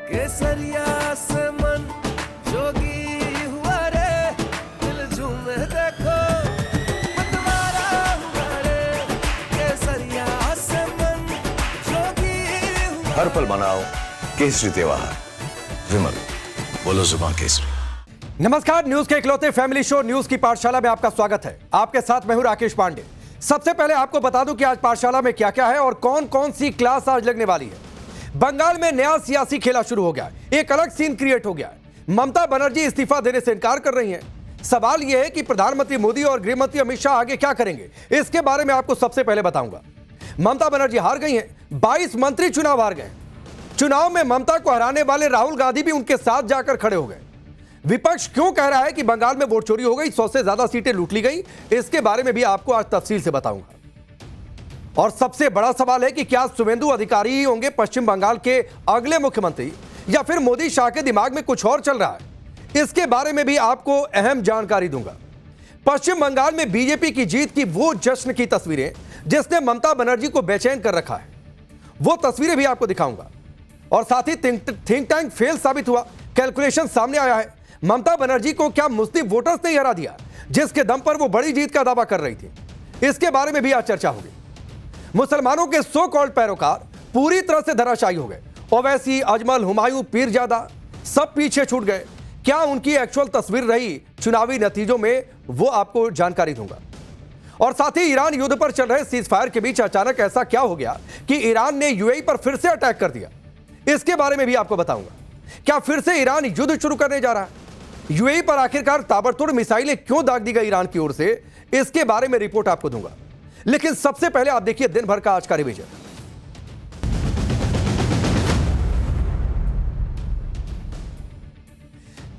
केसरिया से मन जोगी हुआ रे, दिल झूमे देखो मतवारा हुआ रे, केसरिया से मन जोगी हुआ। हर पल मनाओ केसरी त्योहार। विमल, बोलो जुबान केसरी। नमस्कार, न्यूज के इकलौते फैमिली शो न्यूज की पाठशाला में आपका स्वागत है। आपके साथ मैं हूं राकेश पांडे। सबसे पहले आपको बता दूं कि आज पाठशाला में क्या क्या है और कौन कौन सी क्लास आज लगने वाली है। बंगाल में नया सियासी खेला शुरू हो गया, एक अलग सीन क्रिएट हो गया। ममता बनर्जी इस्तीफा देने से इनकार कर रही हैं। सवाल यह है कि प्रधानमंत्री मोदी और गृह मंत्री अमित शाह आगे क्या करेंगे, इसके बारे में आपको सबसे पहले बताऊंगा। ममता बनर्जी हार गई हैं, 22 मंत्री चुनाव हार गए। चुनाव में ममता को हराने वाले राहुल गांधी भी उनके साथ जाकर खड़े हो गए। विपक्ष क्यों कह रहा है कि बंगाल में वोट चोरी हो गई, 100 से ज्यादा सीटें लूट ली गई, इसके बारे में भी आपको आज तफसील से बताऊंगा। और सबसे बड़ा सवाल है कि क्या शुवेंदु अधिकारी ही होंगे पश्चिम बंगाल के अगले मुख्यमंत्री, या फिर मोदी शाह के दिमाग में कुछ और चल रहा है, इसके बारे में भी आपको अहम जानकारी दूंगा। पश्चिम बंगाल में बीजेपी की जीत की वो जश्न की तस्वीरें जिसने ममता बनर्जी को बेचैन कर रखा है, वो तस्वीरें भी आपको दिखाऊंगा। और साथ ही थिंक टैंक फेल साबित हुआ, कैलकुलेशन सामने आया है। ममता बनर्जी को क्या मुस्लिम वोटर्स ने हरा दिया, जिसके दम पर वो बड़ी जीत का दावा कर रही थी, इसके बारे में भी आज चर्चा होगी। मुसलमानों के सो कॉल्ड पैरोकार पूरी तरह से धराशायी हो गए। ओवैसी, अजमल, हुमायूं, पीरजादा सब पीछे छूट गए। क्या उनकी एक्चुअल तस्वीर रही चुनावी नतीजों में, वो आपको जानकारी दूंगा। और साथ ही ईरान युद्ध पर चल रहे सीज फायर के बीच अचानक ऐसा क्या हो गया कि ईरान ने यूएई पर फिर से अटैक कर दिया, इसके बारे में भी आपको बताऊंगा। क्या फिर से ईरान युद्ध शुरू करने जा रहा है? यूएई पर आखिरकार ताबड़तोड़ मिसाइलें क्यों दाग दी गई ईरान की ओर से, इसके बारे में रिपोर्ट आपको दूंगा। लेकिन सबसे पहले आप देखिए दिन भर का आज का रिवीजन।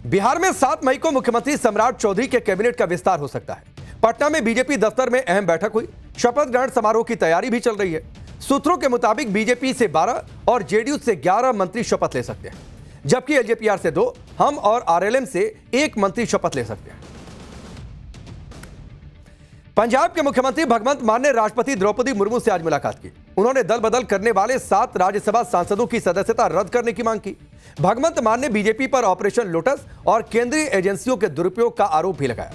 बिहार में 7 मई को मुख्यमंत्री सम्राट चौधरी के कैबिनेट का विस्तार हो सकता है। पटना में बीजेपी दफ्तर में अहम बैठक हुई, शपथ ग्रहण समारोह की तैयारी भी चल रही है। सूत्रों के मुताबिक बीजेपी से 12 और जेडीयू से 11 मंत्री शपथ ले सकते हैं, जबकि एलजेपीआर से 2, हम और आरएलएम से 1 मंत्री शपथ ले सकते हैं। पंजाब के मुख्यमंत्री भगवंत मान ने राष्ट्रपति द्रौपदी मुर्मू से आज मुलाकात की। उन्होंने दल बदल करने वाले 7 राज्यसभा सांसदों की सदस्यता रद्द करने की मांग की। भगवंत मान ने बीजेपी पर ऑपरेशन लोटस और केंद्रीय एजेंसियों के दुरुपयोग का आरोप भी लगाया।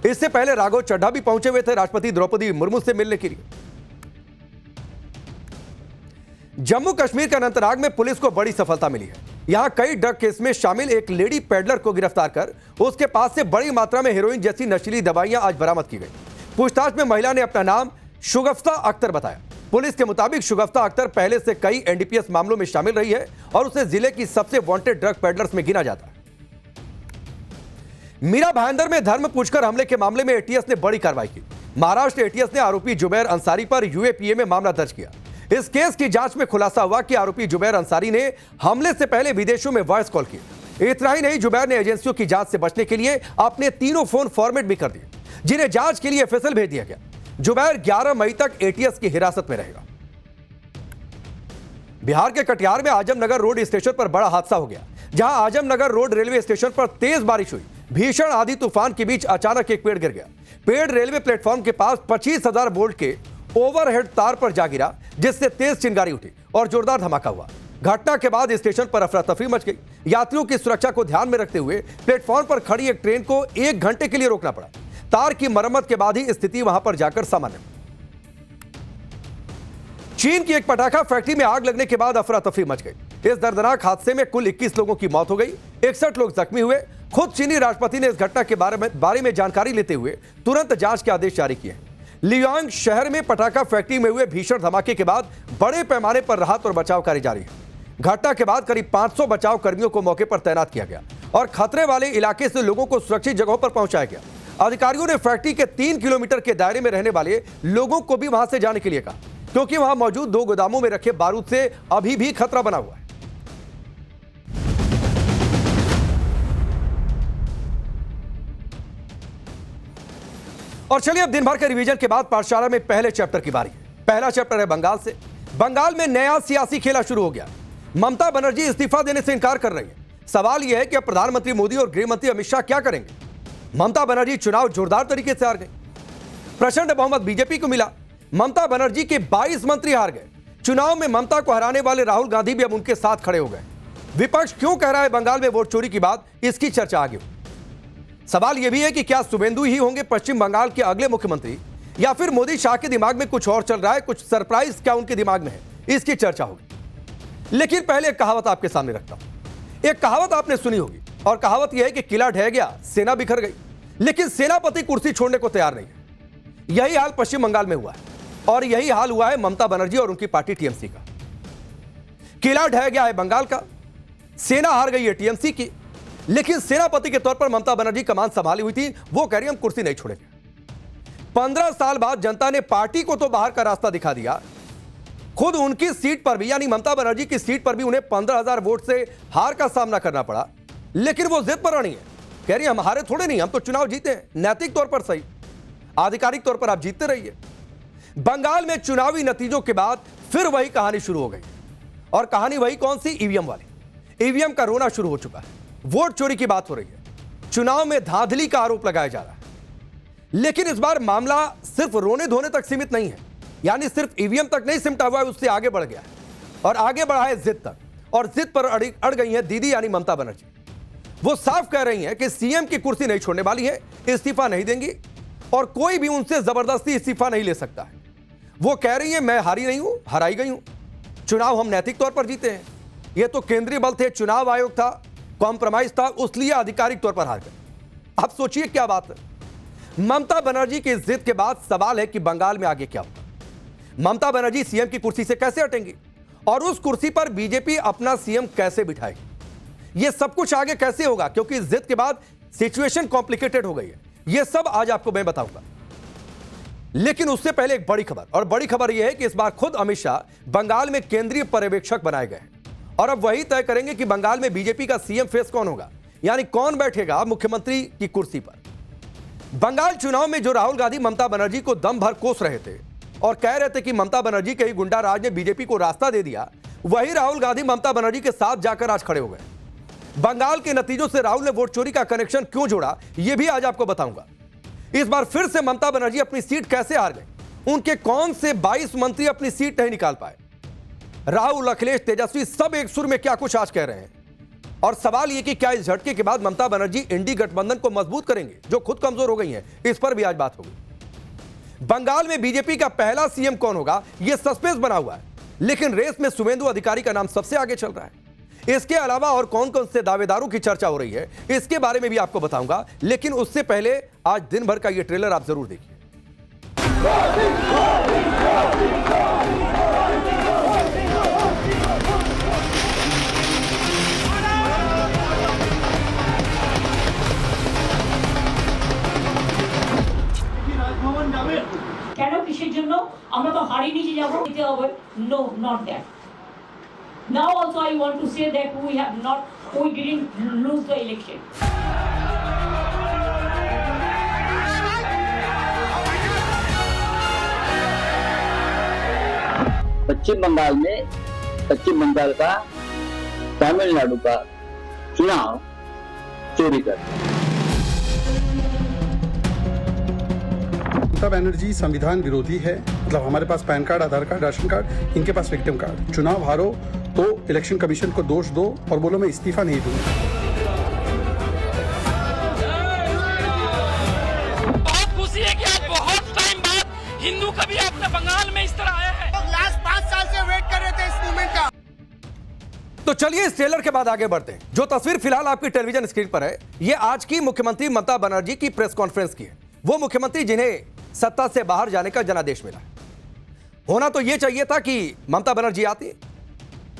इससे पहले राघव चड्ढा भी पहुंचे हुए थे राष्ट्रपति द्रौपदी मुर्मू से मिलने के लिए। जम्मू कश्मीर के अनंतनाग में पुलिस को बड़ी सफलता मिली है। यहां कई ड्रग केस में शामिल एक लेडी पेडलर को गिरफ्तार कर उसके पास से बड़ी मात्रा में हेरोइन जैसी नशीली दवाइयां आज बरामद की गई। पूछताछ में महिला ने अपना नाम शुगफ्ता अख्तर बताया। पुलिस के मुताबिक शुगफ्ता अख्तर पहले से कई एनडीपीएस मामलों में शामिल रही है और उसे जिले की सबसे वांटेड ड्रग पेडलर्स में गिना जाता है। मीरा भाईंदर में धर्म पूछकर हमले के मामले में एटीएस ने बड़ी कार्रवाई की। महाराष्ट्र एटीएस ने आरोपी जुबैर अंसारी पर यूएपीए में मामला दर्ज किया। इस केस की जांच में खुलासा हुआ कि आरोपी जुबैर अंसारी ने हमले से पहले विदेशों में वॉइस कॉल की। इतना ही नहीं, जुबैर ने एजेंसियों की जांच से बचने के लिए अपने 3 फोन फॉर्मेट भी कर दिए, जिन्हें जांच के लिए एफएसएल भेज दिया गया। जुबैर 11 मई तक एटीएस की हिरासत में रहेगा। बिहार के कटिहार में आजमनगर रोड स्टेशन पर बड़ा हादसा हो गया, जहां आजमनगर रोड रेलवे स्टेशन पर तेज बारिश हुई। भीषण आंधी तूफान के बीच अचानक एक पेड़ गिर गया। पेड़ रेलवे प्लेटफॉर्म के पास 25,000 वोल्ट के ओवरहेड तार पर जा गिरा, जिससे तेज चिंगारी उठी और जोरदार धमाका हुआ। घटना के बाद स्टेशन पर अफरा तफरी मच गई। यात्रियों की सुरक्षा को ध्यान में रखते हुए प्लेटफॉर्म पर खड़ी एक ट्रेन को 1 घंटे के लिए रोकना पड़ा। तार की मरम्मत के बाद ही स्थिति वहां पर जाकर सामान्य। चीन की एक पटाखा फैक्ट्री में आग लगने के बाद अफरा तफरी मच गई। इस दर्दनाक हादसे में कुल 21 लोगों की मौत हो गई, 61 लोग जख्मी हुए। खुद चीनी राष्ट्रपति ने इस घटना के बारे में जानकारी लेते हुए तुरंत जांच के आदेश जारी किए। लियांग शहर में पटाखा फैक्ट्री में हुए भीषण धमाके के बाद बड़े पैमाने पर राहत और बचाव कार्य जारी है। घटना के बाद करीब 500 बचाव कर्मियों को मौके पर तैनात किया गया और खतरे वाले इलाके से लोगों को सुरक्षित जगहों पर पहुंचाया गया। अधिकारियों ने फैक्ट्री के 3 किलोमीटर के दायरे में रहने वाले लोगों को भी वहां से जाने के लिए कहा, क्योंकि वहां मौजूद 2 गोदामों में रखे बारूद से अभी भी खतरा बना हुआ है। और चलिए अब दिन भर के रिवीजन के बाद पाठशाला में पहले चैप्टर की बारी है। पहला चैप्टर है बंगाल से। बंगाल में नया सियासी खेला शुरू हो गया। ममता बनर्जी इस्तीफा देने से इनकार कर रही है। सवाल यह है कि अब प्रधानमंत्री मोदी और गृह मंत्री अमित शाह क्या करेंगे। ममता बनर्जी चुनाव जोरदार तरीके से हार गई। प्रचंड बहुमत बीजेपी को मिला। ममता बनर्जी के 22 मंत्री हार गए। चुनाव में ममता को हराने वाले राहुल गांधी भी अब उनके साथ खड़े हो गए। विपक्ष क्यों कह रहा है बंगाल में वोट चोरी की बात, इसकी चर्चा आगे होगी। सवाल यह भी है कि क्या शुभेंदु ही होंगे पश्चिम बंगाल के अगले मुख्यमंत्री, या फिर मोदी शाह के दिमाग में कुछ और चल रहा है, कुछ सरप्राइज क्या उनके दिमाग में है, इसकी चर्चा होगी। लेकिन पहले एक कहावत आपके सामने रखता हूं। एक कहावत आपने सुनी होगी और कहावत यह है कि किला ढह गया, सेना बिखर गई, लेकिन सेनापति कुर्सी छोड़ने को तैयार नहीं है। यही हाल पश्चिम बंगाल में हुआ है और यही हाल हुआ है ममता बनर्जी और उनकी पार्टी टीएमसी का। किला ढह गया है बंगाल का, सेना हार गई है टीएमसी की, लेकिन सेनापति के तौर पर ममता बनर्जी कमान संभाली हुई थी। वो कह रही हम कुर्सी नहीं छोड़ेंगे। 15 साल बाद जनता ने पार्टी को तो बाहर का रास्ता दिखा दिया, खुद उनकी सीट पर भी यानी ममता बनर्जी की सीट पर भी उन्हें 15,000 वोट से हार का सामना करना पड़ा। लेकिन वो जिद पर अड़ी है, कह रही हम हारे थोड़े नहीं, हम तो चुनाव जीते हैं, नैतिक तौर पर सही, आधिकारिक तौर पर आप जीतते रहिए। बंगाल में चुनावी नतीजों के बाद फिर वही कहानी शुरू हो गई और कहानी वही कौन सी, ईवीएम वाली। ईवीएम का रोना शुरू हो चुका है, वोट चोरी की बात हो रही है, चुनाव में धांधली का आरोप लगाया जा रहा है। लेकिन इस बार मामला सिर्फ रोने धोने तक सीमित नहीं है, यानी सिर्फ ईवीएम तक नहीं सिमटा हुआ है, उससे आगे बढ़ गया है और आगे बढ़ा है जिद तक। और जिद पर अड़ गई है दीदी यानी ममता बनर्जी। वो साफ कह रही हैं कि सीएम की कुर्सी नहीं छोड़ने वाली है, इस्तीफा नहीं देंगी और कोई भी उनसे जबरदस्ती इस्तीफा नहीं ले सकता है। वो कह रही है मैं हारी नहीं हूं, हराई गई हूं, चुनाव हम नैतिक तौर पर जीते हैं, ये तो केंद्रीय बल थे, चुनाव आयोग था, कॉम्प्रोमाइज था, उसलिए आधिकारिक तौर पर हार गए। अब सोचिए क्या बात है। ममता बनर्जी की जिद के बाद सवाल है कि बंगाल में आगे क्या होगा। ममता बनर्जी सीएम की कुर्सी से कैसे हटेंगी और उस कुर्सी पर बीजेपी अपना सीएम कैसे बिठाएगी, यह सब कुछ आगे कैसे होगा, क्योंकि इस जिद के बाद सिचुएशन कॉम्प्लिकेटेड हो गई है। यह सब आज आपको मैं बताऊंगा। लेकिन उससे पहले एक बड़ी खबर, और बड़ी खबर यह है कि इस बार खुद अमित शाह बंगाल में केंद्रीय पर्यवेक्षक बनाए गए हैं और अब वही तय करेंगे कि बंगाल में बीजेपी का सीएम फेस कौन होगा, यानी कौन बैठेगा मुख्यमंत्री की कुर्सी पर। बंगाल चुनाव में जो राहुल गांधी ममता बनर्जी को दम भर कोस रहे थे और कह रहे थे कि ममता बनर्जी के ही गुंडा राज ने बीजेपी को रास्ता दे दिया, वही राहुल गांधी ममता बनर्जी के साथ जाकर आज खड़े हो गए। बंगाल के नतीजों से राहुल ने वोट चोरी का कनेक्शन क्यों जोड़ा, यह भी आज आपको बताऊंगा। इस बार फिर से ममता बनर्जी अपनी सीट कैसे हार गए, उनके कौन से 22 मंत्री अपनी सीट नहीं निकाल पाए। राहुल, अखिलेश, तेजस्वी सब एक सुर में क्या कुछ आज कह रहे हैं और सवाल यह कि क्या इस झटके के बाद ममता बनर्जी इंडी गठबंधन को मजबूत करेंगे जो खुद कमजोर हो गई है, इस पर भी आज बात होगी। बंगाल में बीजेपी का पहला सीएम कौन होगा, यह सस्पेंस बना हुआ है, लेकिन रेस में शुभेंदु अधिकारी का नाम सबसे आगे चल रहा है। इसके अलावा और कौन कौन से दावेदारों की चर्चा हो रही है, इसके बारे में भी आपको बताऊंगा। लेकिन उससे पहले आज दिन भर का यह ट्रेलर आप जरूर देखिए। কেন কিসের জন্য আমরা তো হারিয়ে নিয়ে যাব দিতে হবে, no not that. Now also I want to say that we didn't lose the election. पश्चिम बंगाल में पश्चिम बंगाल का तमिलनाडु का चुनाव चोरी कर ममता बनर्जी संविधान विरोधी है। मतलब हमारे पास पैन कार्ड, आधार कार्ड, राशन कार्ड, इनके पास विक्टिम कार्ड। चुनाव हारो तो इलेक्शन कमीशन को दोष दो और बोलो मैं इस्तीफा नहीं दूंगा। बहुत खुशी है कि आज बहुत टाइम बाद हिंदू कभी अपने बंगाल में इस तरह आया है। लास्ट 5 साल से वेट कर रहे थे इस मूवमेंट का। तो चलिए इस ट्रेलर के बाद आगे बढ़ते हैं। जो तस्वीर फिलहाल आपकी टेलीविजन स्क्रीन पर है, यह आज की मुख्यमंत्री ममता बनर्जी की प्रेस कॉन्फ्रेंस की है। वो मुख्यमंत्री जिन्हें सत्ता से बाहर जाने का जनादेश मिला। होना तो यह चाहिए था कि ममता बनर्जी आती,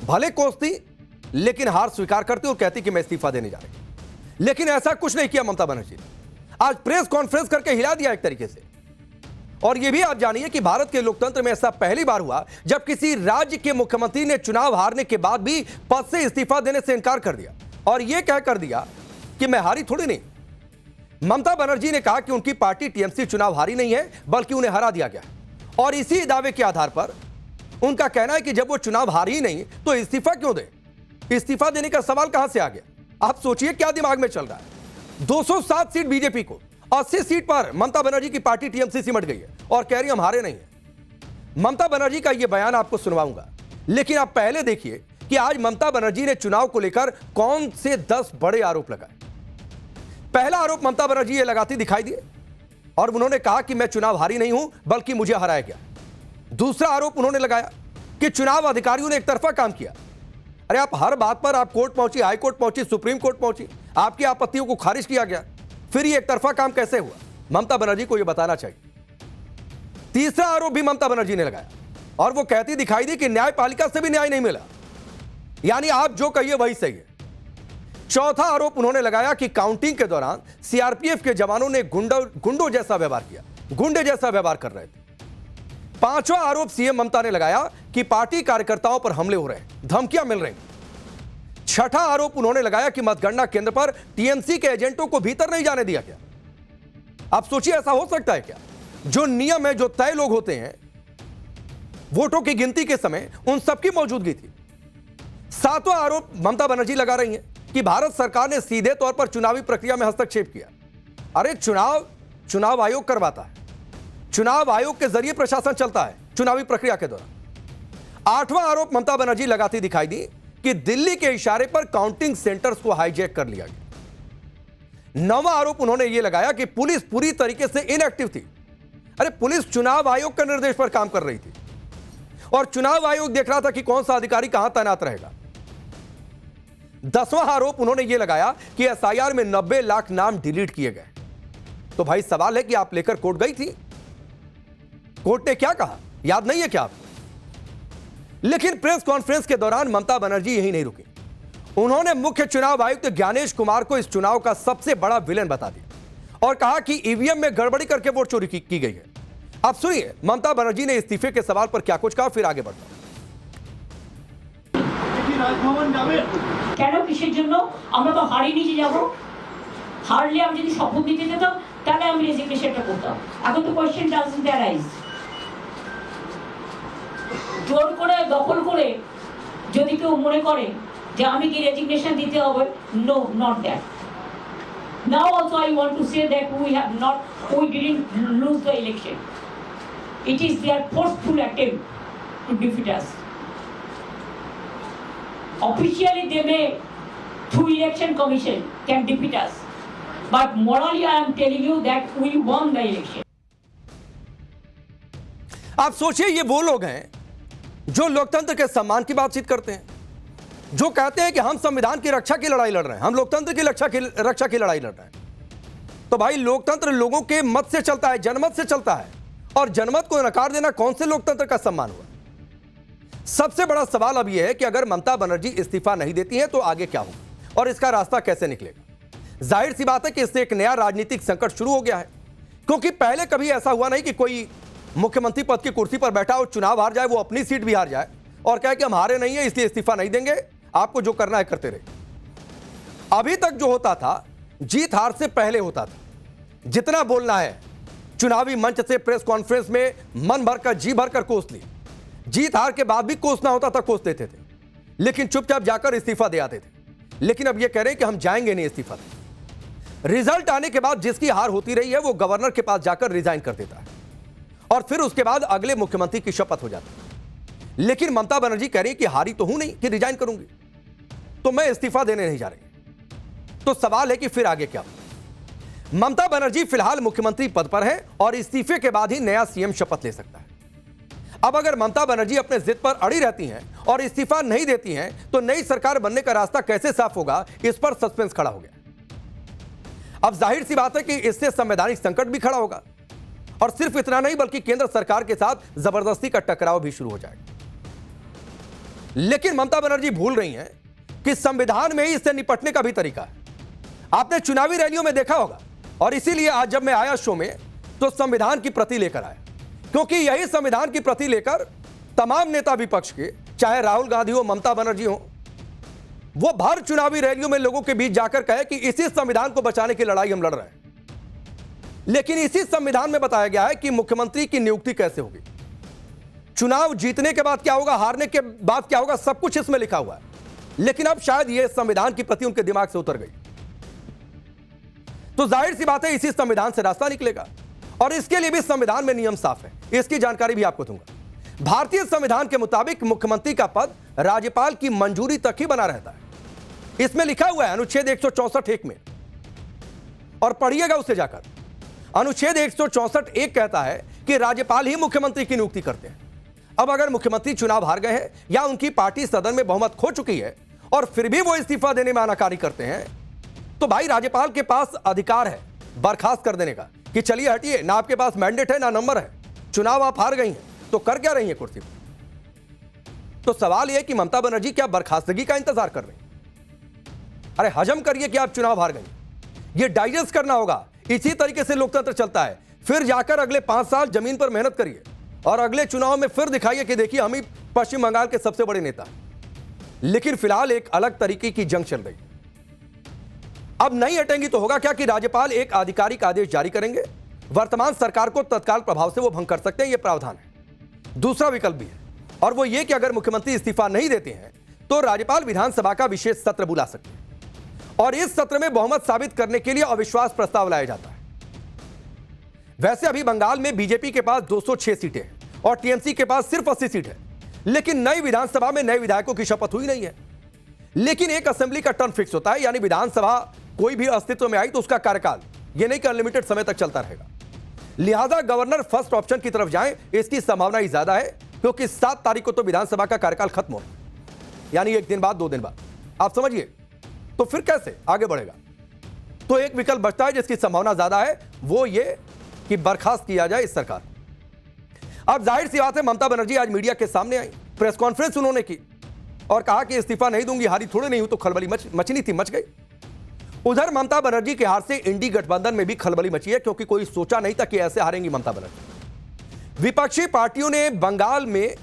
भले कोसती, लेकिन हार स्वीकार करती और कहती कि मैं इस्तीफा देने जा रही। लेकिन ऐसा कुछ नहीं किया ममता बनर्जी ने। आज प्रेस कॉन्फ्रेंस करके हिला दिया एक तरीके से। और यह भी आप जानिए कि भारत के लोकतंत्र में ऐसा पहली बार हुआ जब किसी राज्य के मुख्यमंत्री ने चुनाव हारने के बाद भी पद से इस्तीफा देने से इनकार कर दिया और यह कह कर दिया कि मैं हारी थोड़ी नहीं। ममता बनर्जी ने कहा कि उनकी पार्टी टीएमसी चुनाव हारी नहीं है, बल्कि उन्हें हरा दिया गया। और इसी दावे के आधार पर उनका कहना है कि जब वो चुनाव हारी ही नहीं तो इस्तीफा क्यों दे। इस्तीफा देने का सवाल कहां से आ गया, आप सोचिए क्या दिमाग में चल रहा है। 207 सीट बीजेपी को, 80 सीट पर ममता बनर्जी की पार्टी टीएमसी सिमट गई है और कह रही हम हारे नहीं है। ममता बनर्जी का यह बयान आपको सुनवाऊंगा, लेकिन आप पहले देखिए कि आज ममता बनर्जी ने चुनाव को लेकर कौन से 10 बड़े आरोप लगाए। पहला आरोप ममता बनर्जी ये लगाती दिखाई दिए और उन्होंने कहा कि मैं चुनाव हारी नहीं हूं बल्कि मुझे हराया गया। दूसरा आरोप उन्होंने लगाया कि चुनाव अधिकारियों ने एक तरफा काम किया। अरे आप हर बात पर आप कोर्ट पहुंची, हाई कोर्ट पहुंची, सुप्रीम कोर्ट पहुंची, आपकी आपत्तियों को खारिज किया गया, फिर ये एक तरफा काम कैसे हुआ? ममता बनर्जी को यह बताना चाहिए। तीसरा आरोप भी ममता बनर्जी ने लगाया और वो कहती दिखाई दी कि न्यायपालिका से भी न्याय नहीं मिला, यानी आप जो कहिए वही सही है। चौथा आरोप उन्होंने लगाया कि काउंटिंग के दौरान सीआरपीएफ के जवानों ने गुंडों जैसा व्यवहार किया, गुंडे जैसा व्यवहार कर रहे थे। पांचवा आरोप सीएम ममता ने लगाया कि पार्टी कार्यकर्ताओं पर हमले हो रहे हैं, धमकियां मिल रही। छठा आरोप उन्होंने लगाया कि मतगणना केंद्र पर टीएमसी के एजेंटों को भीतर नहीं जाने दिया गया। आप सोचिए, ऐसा हो सकता है क्या? जो नियम है, जो तय लोग होते हैं वोटों की गिनती के समय, उन सबकी मौजूदगी थी। सातवां आरोप ममता बनर्जी लगा रही हैं कि भारत सरकार ने सीधे तौर पर चुनावी प्रक्रिया में हस्तक्षेप किया। अरे चुनाव आयोग करवाता है, चुनाव आयोग के जरिए प्रशासन चलता है चुनावी प्रक्रिया के दौरान। आठवां आरोप ममता बनर्जी लगाती दिखाई दी कि दिल्ली के इशारे पर काउंटिंग सेंटर्स को हाईजैक कर लिया गया। नौवां आरोप उन्होंने यह लगाया कि पुलिस पूरी तरीके से इनएक्टिव थी। अरे पुलिस चुनाव आयोग के निर्देश पर काम कर रही थी और चुनाव आयोग देख रहा था कि कौन सा अधिकारी कहां तैनात रहेगा। 10वां आरोप उन्होंने यह लगाया कि एसआईआर में 90 लाख नाम डिलीट किए गए। तो भाई सवाल है कि आप लेकर कोर्ट गई थी, कोर्ट ने क्या कहा, याद नहीं है क्या आपको? लेकिन प्रेस कॉन्फ्रेंस के दौरान ममता बनर्जी यही नहीं रुकी। उन्होंने मुख्य चुनाव आयुक्त ज्ञानेश कुमार को इस चुनाव का सबसे बड़ा विलेन बता दिया और कहा कि ईवीएम में गड़बड़ी करके वोट चोरी की गई है। अब सुनिए ममता बनर्जी ने इस्तीफे के सवाल पर क्या कुछ कहा, फिर आगे बढ़ता हूं। কেন কিসের জন্য? আমরা তো হারি নিচে যাব, হারলে আমি যদি শপথ দিতে যেতাম তাহলে আমি রেজিগনেশনটা করতাম। এখন তো কোয়েশ্চেন ডাজন্ট অ্যারাইজ। জোর করে দখল করে যদি কেউ মনে করে যে আমি কি রেজিগনেশন দিতে হবে, no, not that. Now also I want to say that we didn't lose the election. It is their forceful attempt to defeat us. Officially they may, through election commission, can defeat us, but morally I am telling you that we won the election. आप सोचिए, ये वो लोग हैं जो लोकतंत्र के सम्मान की बातचीत करते हैं, जो कहते हैं कि हम संविधान की रक्षा की लड़ाई लड़ रहे हैं, हम लोकतंत्र की रक्षा की लड़ाई लड़ रहे हैं। तो भाई लोकतंत्र लोगों के मत से चलता है, जनमत से चलता है, और जनमत को नकार देना कौन से लोकतंत्र का सम्मान हुआ? सबसे बड़ा सवाल अब यह है कि अगर ममता बनर्जी इस्तीफा नहीं देती है तो आगे क्या होगा और इसका रास्ता कैसे निकलेगा? जाहिर सी बात है कि इससे एक नया राजनीतिक संकट शुरू हो गया है, क्योंकि पहले कभी ऐसा हुआ नहीं कि कोई मुख्यमंत्री पद की कुर्सी पर बैठा और चुनाव हार जाए, वो अपनी सीट भी हार जाए और कहे कि हम हारे नहीं है इसलिए इस्तीफा नहीं देंगे, आपको जो करना है करते रहे। अभी तक जो होता था जीत हार से पहले होता था, जितना बोलना है चुनावी मंच से प्रेस कॉन्फ्रेंस में मन भरकर जी भरकर कोस ली, जीत हार के बाद भी कोसना होता था कोस देते थे, लेकिन चुपचाप जाकर इस्तीफा दे आते थे। लेकिन अब ये कह रहे हैं कि हम जाएंगे नहीं इस्तीफा दें। रिजल्ट आने के बाद जिसकी हार होती रही है वो गवर्नर के पास जाकर रिजाइन कर देता है और फिर उसके बाद अगले मुख्यमंत्री की शपथ हो जाती है। लेकिन ममता बनर्जी कह रही कि हारी तो हूं नहीं कि रिजाइन करूंगी, तो मैं इस्तीफा देने नहीं जा रही। तो सवाल है कि फिर आगे क्या? ममता बनर्जी फिलहाल मुख्यमंत्री पद पर है और इस्तीफे के बाद ही नया सीएम शपथ ले सकता है। अब अगर ममता बनर्जी अपने जिद पर अड़ी रहती हैं और इस्तीफा नहीं देती हैं तो नई सरकार बनने का रास्ता कैसे साफ होगा, इस पर सस्पेंस खड़ा हो गया। अब जाहिर सी बात है कि इससे संवैधानिक संकट भी खड़ा होगा और सिर्फ इतना नहीं बल्कि केंद्र सरकार के साथ जबरदस्ती का टकराव भी शुरू हो जाएगा। लेकिन ममता बनर्जी भूल रही हैं कि संविधान में ही इससे निपटने का भी तरीका है। आपने चुनावी रैलियों में देखा होगा और इसीलिए आज जब मैं आया शो में तो संविधान की प्रति लेकर आया, क्योंकि यही संविधान की प्रति लेकर तमाम नेता विपक्ष के, चाहे राहुल गांधी हो, ममता बनर्जी हो, वो भर चुनावी रैलियों में लोगों के बीच जाकर कहे कि इसी संविधान को बचाने की लड़ाई हम लड़ रहे हैं। लेकिन इसी संविधान में बताया गया है कि मुख्यमंत्री की नियुक्ति कैसे होगी, चुनाव जीतने के बाद क्या होगा, हारने के बाद क्या होगा, सब कुछ इसमें लिखा हुआ है। लेकिन अब शायद यह संविधान की प्रति उनके दिमाग से उतर गई। तो जाहिर सी बात है इसी संविधान से रास्ता निकलेगा और इसके लिए भी संविधान में नियम साफ है, इसकी जानकारी भी आपको दूंगा। भारतीय संविधान के मुताबिक मुख्यमंत्री का पद राज्यपाल की मंजूरी तक ही बना रहता है। इसमें लिखा हुआ है अनुच्छेद 164(1) में, और पढ़िएगा उसे जाकर। अनुच्छेद 164(1) कहता है कि राज्यपाल ही मुख्यमंत्री की नियुक्ति करते हैं। अब अगर मुख्यमंत्री चुनाव हार गए हैं या उनकी पार्टी सदन में बहुमत खो चुकी है और फिर भी वो इस्तीफा देने में आनाकानी करते हैं, तो भाई राज्यपाल के पास अधिकार है बर्खास्त कर देने का कि चलिए हटिए, ना आपके पास मैंडेट है ना नंबर है, चुनाव आप हार गई हैं, तो कर क्या रही हैं कुर्सी पर? तो सवाल यह कि ममता बनर्जी क्या बर्खास्तगी का इंतजार कर रही हैं? अरे हजम करिए कि आप चुनाव हार गई, ये डाइजेस्ट करना होगा। इसी तरीके से लोकतंत्र चलता है। फिर जाकर अगले 5 साल जमीन पर मेहनत करिए और अगले चुनाव में फिर दिखाइए कि देखिए हम ही पश्चिम बंगाल के सबसे बड़े नेता। लेकिन फिलहाल एक अलग तरीके की जंग चल रही है। अब नहीं हटेंगी तो होगा क्या कि राज्यपाल एक आधिकारिक आदेश जारी करेंगे, वर्तमान सरकार को तत्काल प्रभाव से वो भंग कर सकते हैं, यह प्रावधान है। दूसरा विकल्प भी है, और वो ये कि अगर मुख्यमंत्री इस्तीफा नहीं देते हैं तो राज्यपाल विधानसभा का विशेष सत्र बुला सकते हैं और इस सत्र में बहुमत साबित करने के लिए अविश्वास प्रस्ताव लाया जाता है। वैसे अभी बंगाल में बीजेपी के पास 206 सीटें हैं और टीएमसी के पास सिर्फ 80 सीट है, लेकिन नई विधानसभा में नए विधायकों की शपथ हुई नहीं है। लेकिन एक असेंबली का टर्म फिक्स होता है, यानी विधानसभा कोई भी अस्तित्व में आई तो उसका कार्यकाल यह नहीं कि अनलिमिटेड समय तक चलता रहेगा। लिहाजा गवर्नर फर्स्ट ऑप्शन की तरफ जाएं, इसकी संभावना ही ज्यादा है, क्योंकि 7 तारीख को तो विधानसभा का कार्यकाल खत्म हो, यानी 1 दिन बाद 2 दिन बाद। आप समझिए, तो फिर कैसे आगे बढ़ेगा? तो एक विकल्प बचता है जिसकी संभावना ज्यादा है, वो ये कि बर्खास्त किया जाए इस सरकार। अब जाहिर सी बात है, ममता बनर्जी आज मीडिया के सामने आई, प्रेस कॉन्फ्रेंस उन्होंने की और कहा कि इस्तीफा नहीं दूंगी, हारी थोड़े नहीं हूं, तो खलबली मचनी थी, मच गई। उधर ममता बनर्जी के हार से इंडी गठबंधन में भी खलबली मची है, क्योंकि कोई सोचा नहीं था कि ऐसे हारेंगी ममता बनर्जी। विपक्षी पार्टियों ने बंगाल में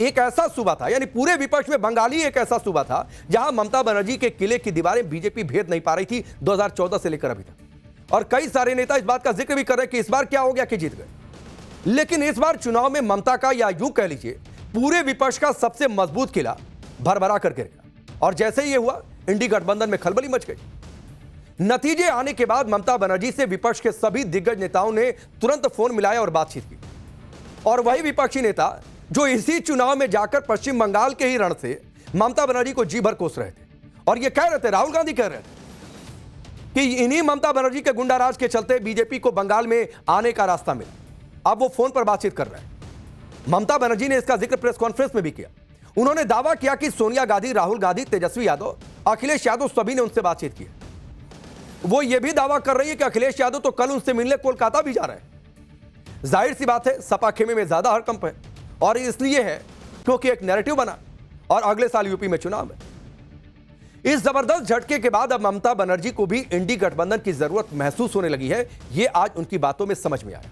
एक ऐसा सूबा था, यानी पूरे विपक्ष में बंगाली एक ऐसा सूबा था जहां ममता बनर्जी के किले की दीवारें बीजेपी भेद नहीं पा रही थी 2014 से लेकर अभी तक। और कई सारे नेता इस बात का जिक्र भी कर रहे हैं कि इस बार क्या हो गया कि जीत गए। लेकिन इस बार चुनाव में ममता का, या यूं कह लीजिए पूरे विपक्ष का सबसे मजबूत किला भरभरा कर गिर गया। और जैसे ही यह हुआ, इंडी गठबंधन में खलबली मच गई। नतीजे आने के बाद ममता बनर्जी से विपक्ष के सभी दिग्गज नेताओं ने तुरंत फोन मिलाया और बातचीत की। और वही विपक्षी नेता जो इसी चुनाव में जाकर पश्चिम बंगाल के ही रण से ममता बनर्जी को जी भर कोस रहे थे और ये कह रहे थे, राहुल गांधी कह रहे थे कि इन्हीं ममता बनर्जी के गुंडाराज के चलते बीजेपी को बंगाल में आने का रास्ता मिला। अब वो फोन पर बातचीत कर रहे हैं। ममता बनर्जी ने इसका जिक्र प्रेस कॉन्फ्रेंस में भी किया। उन्होंने दावा किया कि सोनिया गांधी, राहुल गांधी, तेजस्वी यादव, अखिलेश यादव सभी ने उनसे बातचीत की। वो ये भी दावा कर रही है कि अखिलेश यादव तो कल उनसे मिलने कोलकाता भी जा रहे हैं। जाहिर सी बात है, सपा खेमे में ज्यादा हड़कंप है और इसलिए है क्योंकि एक नैरेटिव बना और अगले साल यूपी में चुनाव है। इस जबरदस्त झटके के बाद अब ममता बनर्जी को भी इंडी गठबंधन की जरूरत महसूस होने लगी है। यह आज उनकी बातों में समझ में आया।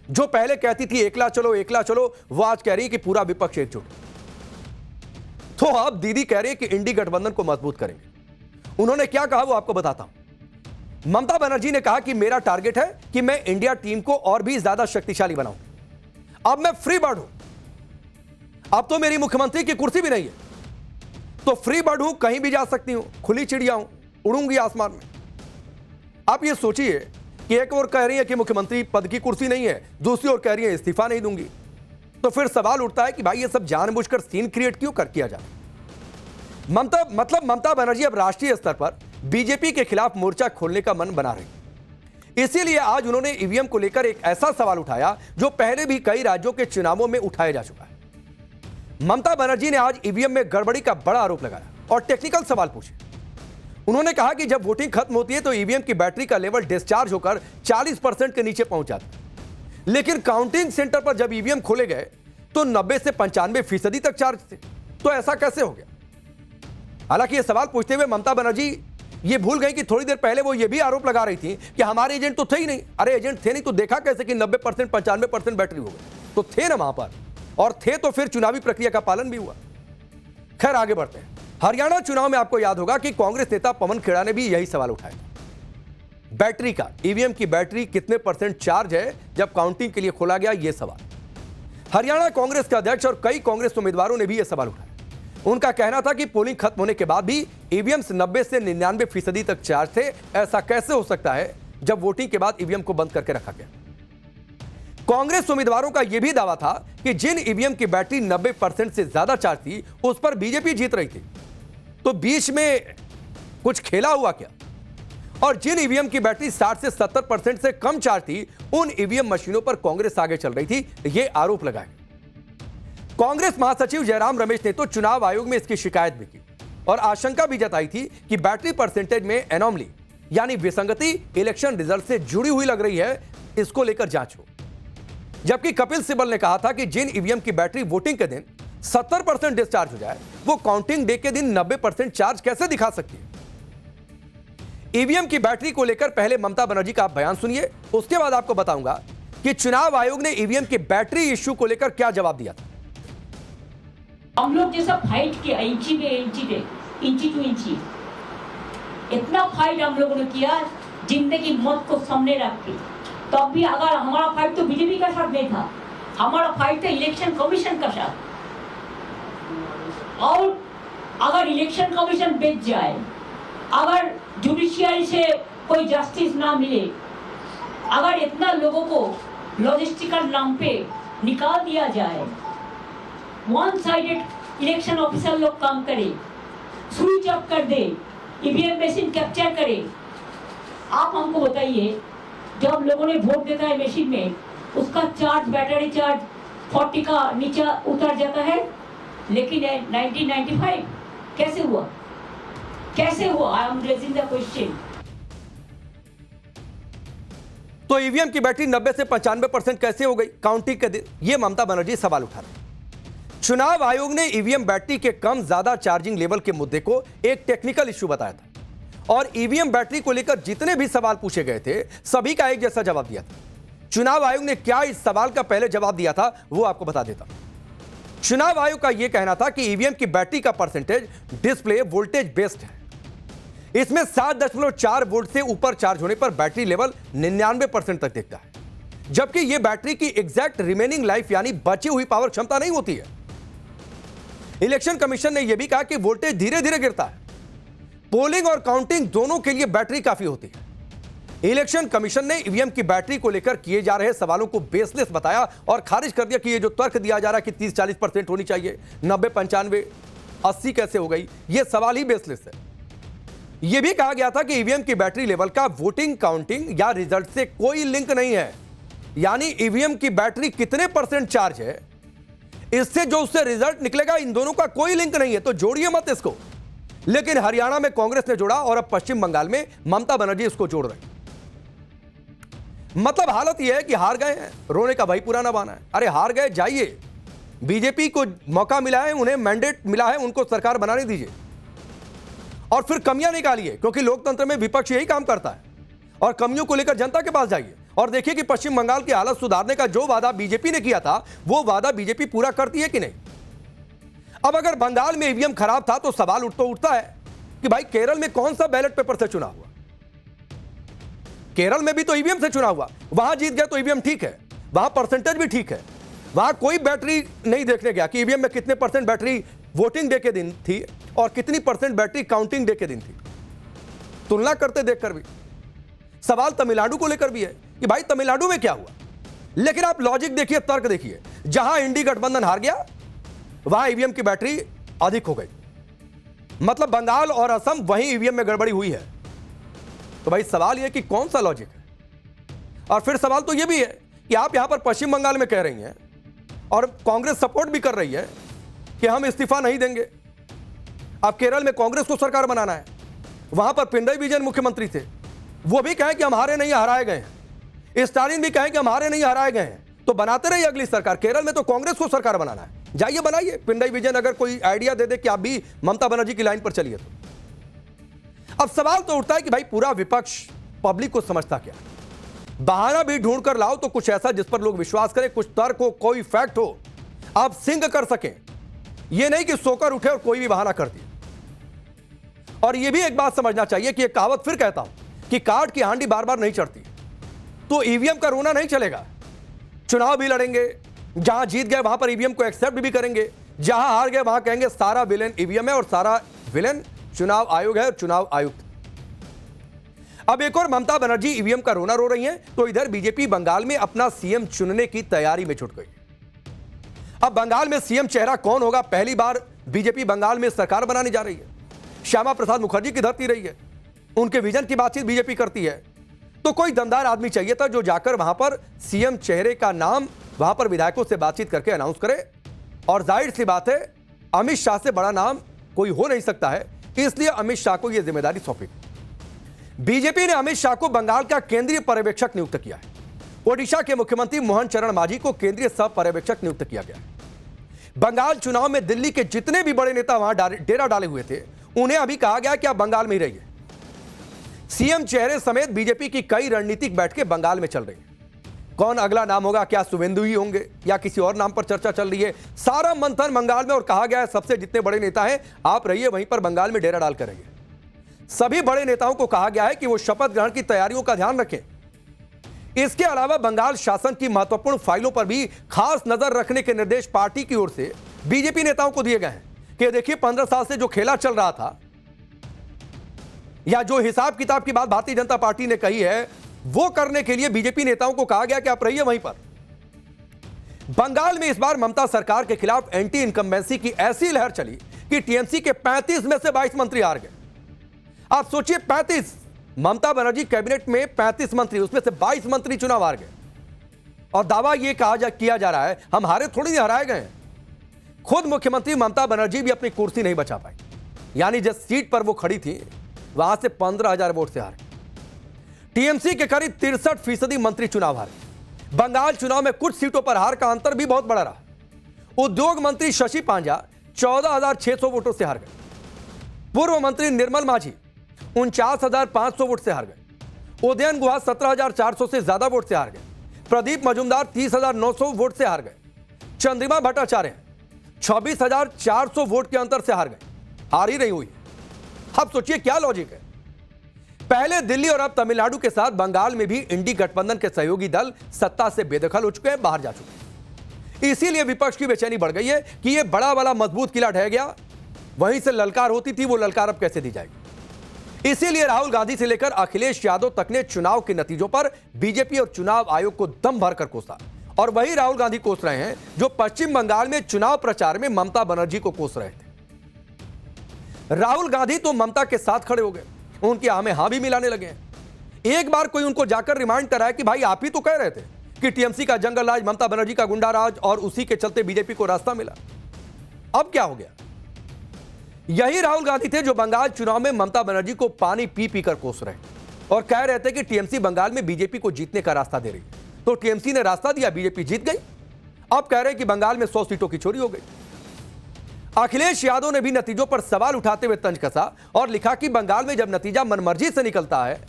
जो पहले कहती थी एकला चलो, वो आज कह रही है कि पूरा विपक्ष एकजुट। तो अब दीदी कह रही है कि इंडी गठबंधन को मजबूत करेंगे। उन्होंने क्या कहा वो आपको बताता हूं। ममता बनर्जी ने कहा कि मेरा टारगेट है कि मैं इंडिया टीम को और भी ज्यादा शक्तिशाली बनाऊं। अब मैं फ्री बर्ड हूं, अब तो मेरी मुख्यमंत्री की कुर्सी भी नहीं है, तो फ्री बर्ड हूं, कहीं भी जा सकती हूं, खुली चिड़िया हूं, उड़ूंगी आसमान में। आप ये सोचिए कि एक ओर कह रही है कि मुख्यमंत्री पद की कुर्सी नहीं है, दूसरी ओर कह रही है इस्तीफा नहीं दूंगी। तो फिर सवाल उठता है कि भाई ये सब जानबूझकर सीन क्रिएट क्यों किया जाए। ममता बनर्जी अब राष्ट्रीय स्तर पर बीजेपी के खिलाफ मोर्चा खोलने का मन बना रही। इसीलिए आज उन्होंने ईवीएम को लेकर एक ऐसा सवाल उठाया जो पहले भी कई राज्यों के चुनावों में उठाया जा चुका है। ममता बनर्जी ने आज ईवीएम में गड़बड़ी का बड़ा आरोप लगाया और टेक्निकल सवाल पूछे। उन्होंने कहा कि जब वोटिंग खत्म होती है तो ईवीएम की बैटरी का लेवल डिस्चार्ज होकर 40% के नीचे पहुंच जाता है, लेकिन काउंटिंग सेंटर पर जब ईवीएम खोले गए तो 90 से 95% तक चार्ज थे। तो ऐसा कैसे हो गया? हालांकि यह सवाल पूछते हुए ममता बनर्जी ये भूल गई कि थोड़ी देर पहले वो ये भी आरोप लगा रही थी कि हमारे एजेंट तो थे ही नहीं। अरे एजेंट थे नहीं तो देखा कैसे कि 90% 95% बैटरी हो गई? तो थे ना वहां पर, और थे तो फिर चुनावी प्रक्रिया का पालन भी हुआ। खैर आगे बढ़ते हैं। हरियाणा चुनाव में आपको याद होगा कि कांग्रेस नेता पवन खेड़ा ने भी यही सवाल उठाया। बैटरी का, ईवीएम की बैटरी कितने % चार्ज है जब काउंटिंग के लिए खोला गया, यह सवाल। हरियाणा कांग्रेस के अध्यक्ष और कई कांग्रेस उम्मीदवारों ने भी यह सवाल उठाया। उनका कहना था कि पोलिंग खत्म होने के बाद भी ईवीएम 90 से 99% तक चार्ज थे। ऐसा कैसे हो सकता है जब वोटिंग के बाद ईवीएम को बंद करके रखा गया? कांग्रेस उम्मीदवारों का यह भी दावा था कि जिन ईवीएम की बैटरी 90% से ज्यादा चार्ज थी उस पर बीजेपी जीत रही थी। तो बीच में कुछ खेला हुआ क्या? और जिन ईवीएम की बैटरी 60 से 70% से कम चार्ज थी उन ईवीएम मशीनों पर कांग्रेस आगे चल रही थी, यह आरोप लगाया। कांग्रेस महासचिव जयराम रमेश ने तो चुनाव आयोग में इसकी शिकायत भी की और आशंका भी जताई थी कि बैटरी परसेंटेज में एनोमली यानी विसंगति इलेक्शन रिजल्ट से जुड़ी हुई लग रही है, इसको लेकर जांच हो। जबकि कपिल सिब्बल ने कहा था कि जिन ईवीएम की बैटरी वोटिंग के दिन 70% डिस्चार्ज हो जाए वो काउंटिंग डे के दिन 90% चार्ज कैसे दिखा सकती है। ईवीएम की बैटरी को लेकर पहले ममता बनर्जी का आप बयान सुनिए, उसके बाद आपको बताऊंगा कि चुनाव आयोग ने ईवीएम की बैटरी इश्यू को लेकर क्या जवाब दिया था। हम लोग जैसा फाइट किया इंची टू इंची, इतना फाइट हम लोगों ने किया जिंदगी मौत को सामने रख के। तब भी अगर हमारा फाइट तो बीजेपी का साथ नहीं था, हमारा फाइट था इलेक्शन कमीशन का साथ। और अगर इलेक्शन कमीशन बेच जाए, अगर जुडिशियरी से कोई जस्टिस ना मिले, अगर इतना लोगों को लॉजिस्टिकल नाम पे निकाल दिया जाए, वन साइडेड इलेक्शन ऑफिसर लोग काम करे, स्विच ऑफ कर दे, ईवीएम मशीन कैप्चर करे। आप हमको बताइए, जब लोगों ने वोट देता है मशीन में, उसका चार्ज बैटरी चार्ज 40 का नीचे उतर जाता है, लेकिन 1995 कैसे हुआ? कैसे हुआ? I am raising the question. तो ईवीएम की बैटरी 90 से 95% कैसे हो गई काउंटिंग के दिन? ये ममता बनर्जी सवाल उठा रहे। चुनाव आयोग ने ईवीएम बैटरी के कम ज्यादा चार्जिंग लेवल के मुद्दे को एक टेक्निकल इश्यू बताया था और ईवीएम बैटरी को लेकर जितने भी सवाल पूछे गए थे सभी का एक जैसा जवाब दिया था। चुनाव आयोग ने क्या इस सवाल का पहले जवाब दिया था वो आपको बता देता हूं। चुनाव आयोग का यह कहना था कि ईवीएम की बैटरी का परसेंटेज डिस्प्ले वोल्टेज बेस्ड है। इसमें 7.4 वोल्ट से ऊपर चार्ज होने पर बैटरी लेवल 99% तक दिखता है, जबकि यह बैटरी की एग्जैक्ट रिमेनिंग लाइफ यानी बची हुई पावर क्षमता नहीं होती है। इलेक्शन कमीशन ने यह भी कहा कि वोल्टेज धीरे धीरे गिरता है। पोलिंग और काउंटिंग दोनों के लिए बैटरी काफी होती है। इलेक्शन कमीशन ने ईवीएम की बैटरी को लेकर किए जा रहे सवालों को बेसलेस बताया और खारिज कर दिया कि यह जो तर्क दिया जा रहा है कि 30-40% होनी चाहिए, 90-95, 80 कैसे हो गई, यह सवाल ही बेसलेस है। यह भी कहा गया था कि ईवीएम की बैटरी लेवल का वोटिंग, काउंटिंग या रिजल्ट से कोई लिंक नहीं है, यानी ईवीएम की बैटरी कितने परसेंट चार्ज है इससे जो उससे रिजल्ट निकलेगा इन दोनों का कोई लिंक नहीं है, तो जोड़िए मत इसको। लेकिन हरियाणा में कांग्रेस ने जोड़ा और अब पश्चिम बंगाल में ममता बनर्जी इसको जोड़ रहे। मतलब हालत यह है कि हार गए हैं, रोने का भाई पुराना बहाना है। अरे हार गए, जाइए, बीजेपी को मौका मिला है, उन्हें मैंडेट मिला है, उनको सरकार बनाने दीजिए और फिर कमियां निकालिए, क्योंकि लोकतंत्र में विपक्ष यही काम करता है। और कमियों को लेकर जनता के पास जाइए और देखिए कि पश्चिम बंगाल की हालत सुधारने का जो वादा बीजेपी ने किया था वो वादा बीजेपी पूरा करती है कि नहीं। अब अगर बंगाल में ईवीएम खराब था तो सवाल उठता है कि भाई केरल में कौन सा बैलेट पेपर से चुनाव हुआ? केरल में भी तो ईवीएम से चुनाव हुआ, वहां जीत गया तो ईवीएम ठीक है, वहां परसेंटेज भी ठीक है, वहां कोई बैटरी नहीं देखने गया कि ईवीएम में कितने परसेंट बैटरी वोटिंग डे के दिन थी और कितनी परसेंट बैटरी काउंटिंग डे के दिन थी। तुलना करते देखकर भी सवाल तमिलनाडु को लेकर भी है कि भाई तमिलनाडु में क्या हुआ। लेकिन आप लॉजिक देखिए, तर्क देखिए, जहां इंडी गठबंधन हार गया वहां ईवीएम की बैटरी अधिक हो गई, मतलब बंगाल और असम वहीं ईवीएम में गड़बड़ी हुई है। तो भाई सवाल यह कि कौन सा लॉजिक है? और फिर सवाल तो यह भी है कि आप यहां पर पश्चिम बंगाल में कह रही हैं और कांग्रेस सपोर्ट भी कर रही है कि हम इस्तीफा नहीं देंगे। अब केरल में कांग्रेस को सरकार बनाना है, वहां पर पिनराई विजयन मुख्यमंत्री थे, वो भी कहें कि हम हारे नहीं हराए गए हैं, स्टालिन भी कहें कि हम हारे नहीं हराए गए हैं, तो बनाते रहिए अगली सरकार। केरल में तो कांग्रेस को सरकार बनाना है, जाइए बनाइए। पिनराई विजयन अगर कोई आइडिया दे दे कि आप भी ममता बनर्जी की लाइन पर चलिए तो। अब सवाल तो उठता है कि भाई पूरा विपक्ष पब्लिक को समझता क्या? बहाना भी ढूंढ कर लाओ तो कुछ ऐसा जिस पर लोग विश्वास करें, कुछ तर्क हो, कोई फैक्ट हो, आप सिंक कर सकें। यह नहीं कि सोकर उठे और कोई भी बहाना कर दिए। और यह भी एक बात समझना चाहिए कि एक कहावत फिर कहता हूं कि काट की हांडी बार बार नहीं चढ़ती, तो ईवीएम का रोना नहीं चलेगा। चुनाव भी लड़ेंगे, जहां जीत गए वहां पर ईवीएम को एक्सेप्ट भी करेंगे, जहां हार गए वहां कहेंगे सारा विलेन ईवीएम है और सारा विलेन चुनाव आयोग है और चुनाव आयुक्त। अब एक और ममता बनर्जी ईवीएम का रोना रो रही हैं, तो इधर बीजेपी बंगाल में अपना सीएम चुनने की तैयारी में जुट गई। अब बंगाल में सीएम चेहरा कौन होगा, पहली बार बीजेपी बंगाल में सरकार बनाने जा रही है। श्यामा प्रसाद मुखर्जी की धरती रही है, उनके विजन की बातचीत बीजेपी करती है, तो कोई दमदार आदमी चाहिए था जो जाकर वहां पर सीएम चेहरे का नाम वहां पर विधायकों से बातचीत करके अनाउंस करे। और जाहिर सी बात है, अमित शाह से बड़ा नाम कोई हो नहीं सकता है, इसलिए अमित शाह को यह जिम्मेदारी सौंपी। बीजेपी ने अमित शाह को बंगाल का केंद्रीय पर्यवेक्षक नियुक्त किया है। ओडिशा के मुख्यमंत्री मोहन चरण मांझी को केंद्रीय सह पर्यवेक्षक नियुक्त किया गया है। बंगाल चुनाव में दिल्ली के जितने भी बड़े नेता वहां डेरा डाले हुए थे, उन्हें अभी कहा गया कि आप बंगाल में ही रहिए। सीएम चेहरे समेत बीजेपी की कई रणनीतिक बैठकें बंगाल में चल रही हैं। कौन अगला नाम होगा, क्या शुवेंदु ही होंगे या किसी और नाम पर चर्चा चल रही है। सारा मंथन बंगाल में, और कहा गया है सबसे जितने बड़े नेता हैं आप रहिए वहीं पर बंगाल में डेरा डालकर रहिए। सभी बड़े नेताओं को कहा गया है कि वो शपथ ग्रहण की तैयारियों का ध्यान रखें। इसके अलावा बंगाल शासन की महत्वपूर्ण फाइलों पर भी खास नजर रखने के निर्देश पार्टी की ओर से बीजेपी नेताओं को दिए गए हैं कि देखिए 15 साल से जो खेला चल रहा था या जो हिसाब किताब की बात भारतीय जनता पार्टी ने कही है, वो करने के लिए बीजेपी नेताओं को कहा गया कि आप रहिए वहीं पर। बंगाल में इस बार ममता सरकार के खिलाफ एंटी इनकम्बेंसी की ऐसी लहर चली कि टीएमसी के 35 में से 22 मंत्री हार गए। आप सोचिए, 35 ममता बनर्जी कैबिनेट में 35 मंत्री, उसमें से 22 मंत्री चुनाव हार गए। और दावा यह किया जा रहा है हम हारे थोड़ी नहीं, हराए गए। खुद मुख्यमंत्री ममता बनर्जी भी अपनी कुर्सी नहीं बचा पाई, यानी जिस सीट पर वो खड़ी थी वहां से 15,000 वोट से हारे। टीएमसी के करीब 63% मंत्री चुनाव हारे। बंगाल चुनाव में कुछ सीटों पर हार का अंतर भी बहुत बड़ा रहा। उद्योग मंत्री शशि पांजा 14,600 वोटों से हार गए। पूर्व मंत्री निर्मल मांझी 49,500 वोट से हार गए। उदयन गुहा 17,400 से ज्यादा वोट से हार गए। प्रदीप मजुमदार 30,900 वोट से हार गए। चंद्रिमा भट्टाचार्य 26,400 वोट के अंतर से हार गए। हार ही नहीं हुई। अब सोचिए क्या लॉजिक है। पहले दिल्ली और अब तमिलनाडु के साथ बंगाल में भी इंडी गठबंधन के सहयोगी दल सत्ता से बेदखल हो चुके हैं, बाहर जा चुके हैं। इसीलिए विपक्ष की बेचैनी बढ़ गई है कि यह बड़ा वाला मजबूत किला ढह गया, वहीं से ललकार होती थी, वो ललकार अब कैसे दी जाएगी। इसीलिए राहुल गांधी से लेकर अखिलेश यादव तक ने चुनाव के नतीजों पर बीजेपी और चुनाव आयोग को दम भरकर कोसा। और वही राहुल गांधी कोस रहे हैं जो पश्चिम बंगाल में चुनाव प्रचार में ममता बनर्जी को कोस रहे थे। राहुल गांधी तो ममता के साथ खड़े हो गए, उनकी हाँ में हाँ भी मिलाने लगे हैं। एक बार कोई उनको जाकर रिमाइंड कराया कि भाई आप ही तो कह रहे थे कि टीएमसी का जंगल राज, ममता बनर्जी का गुंडा राज, और उसी के चलते बीजेपी को रास्ता मिला। अब क्या हो गया? यही राहुल गांधी थे जो बंगाल चुनाव में ममता बनर्जी को पानी पी पी कर कोस रहे और कह रहे थे कि टीएमसी बंगाल में बीजेपी को जीतने का रास्ता दे रही है। तो टीएमसी ने रास्ता दिया, बीजेपी जीत गई। अब कह रहे हैं कि बंगाल में 100 सीटों की चोरी हो गई। अखिलेश यादव ने भी नतीजों पर सवाल उठाते हुए तंज कसा और लिखा कि बंगाल में जब नतीजा मनमर्जी से निकलता है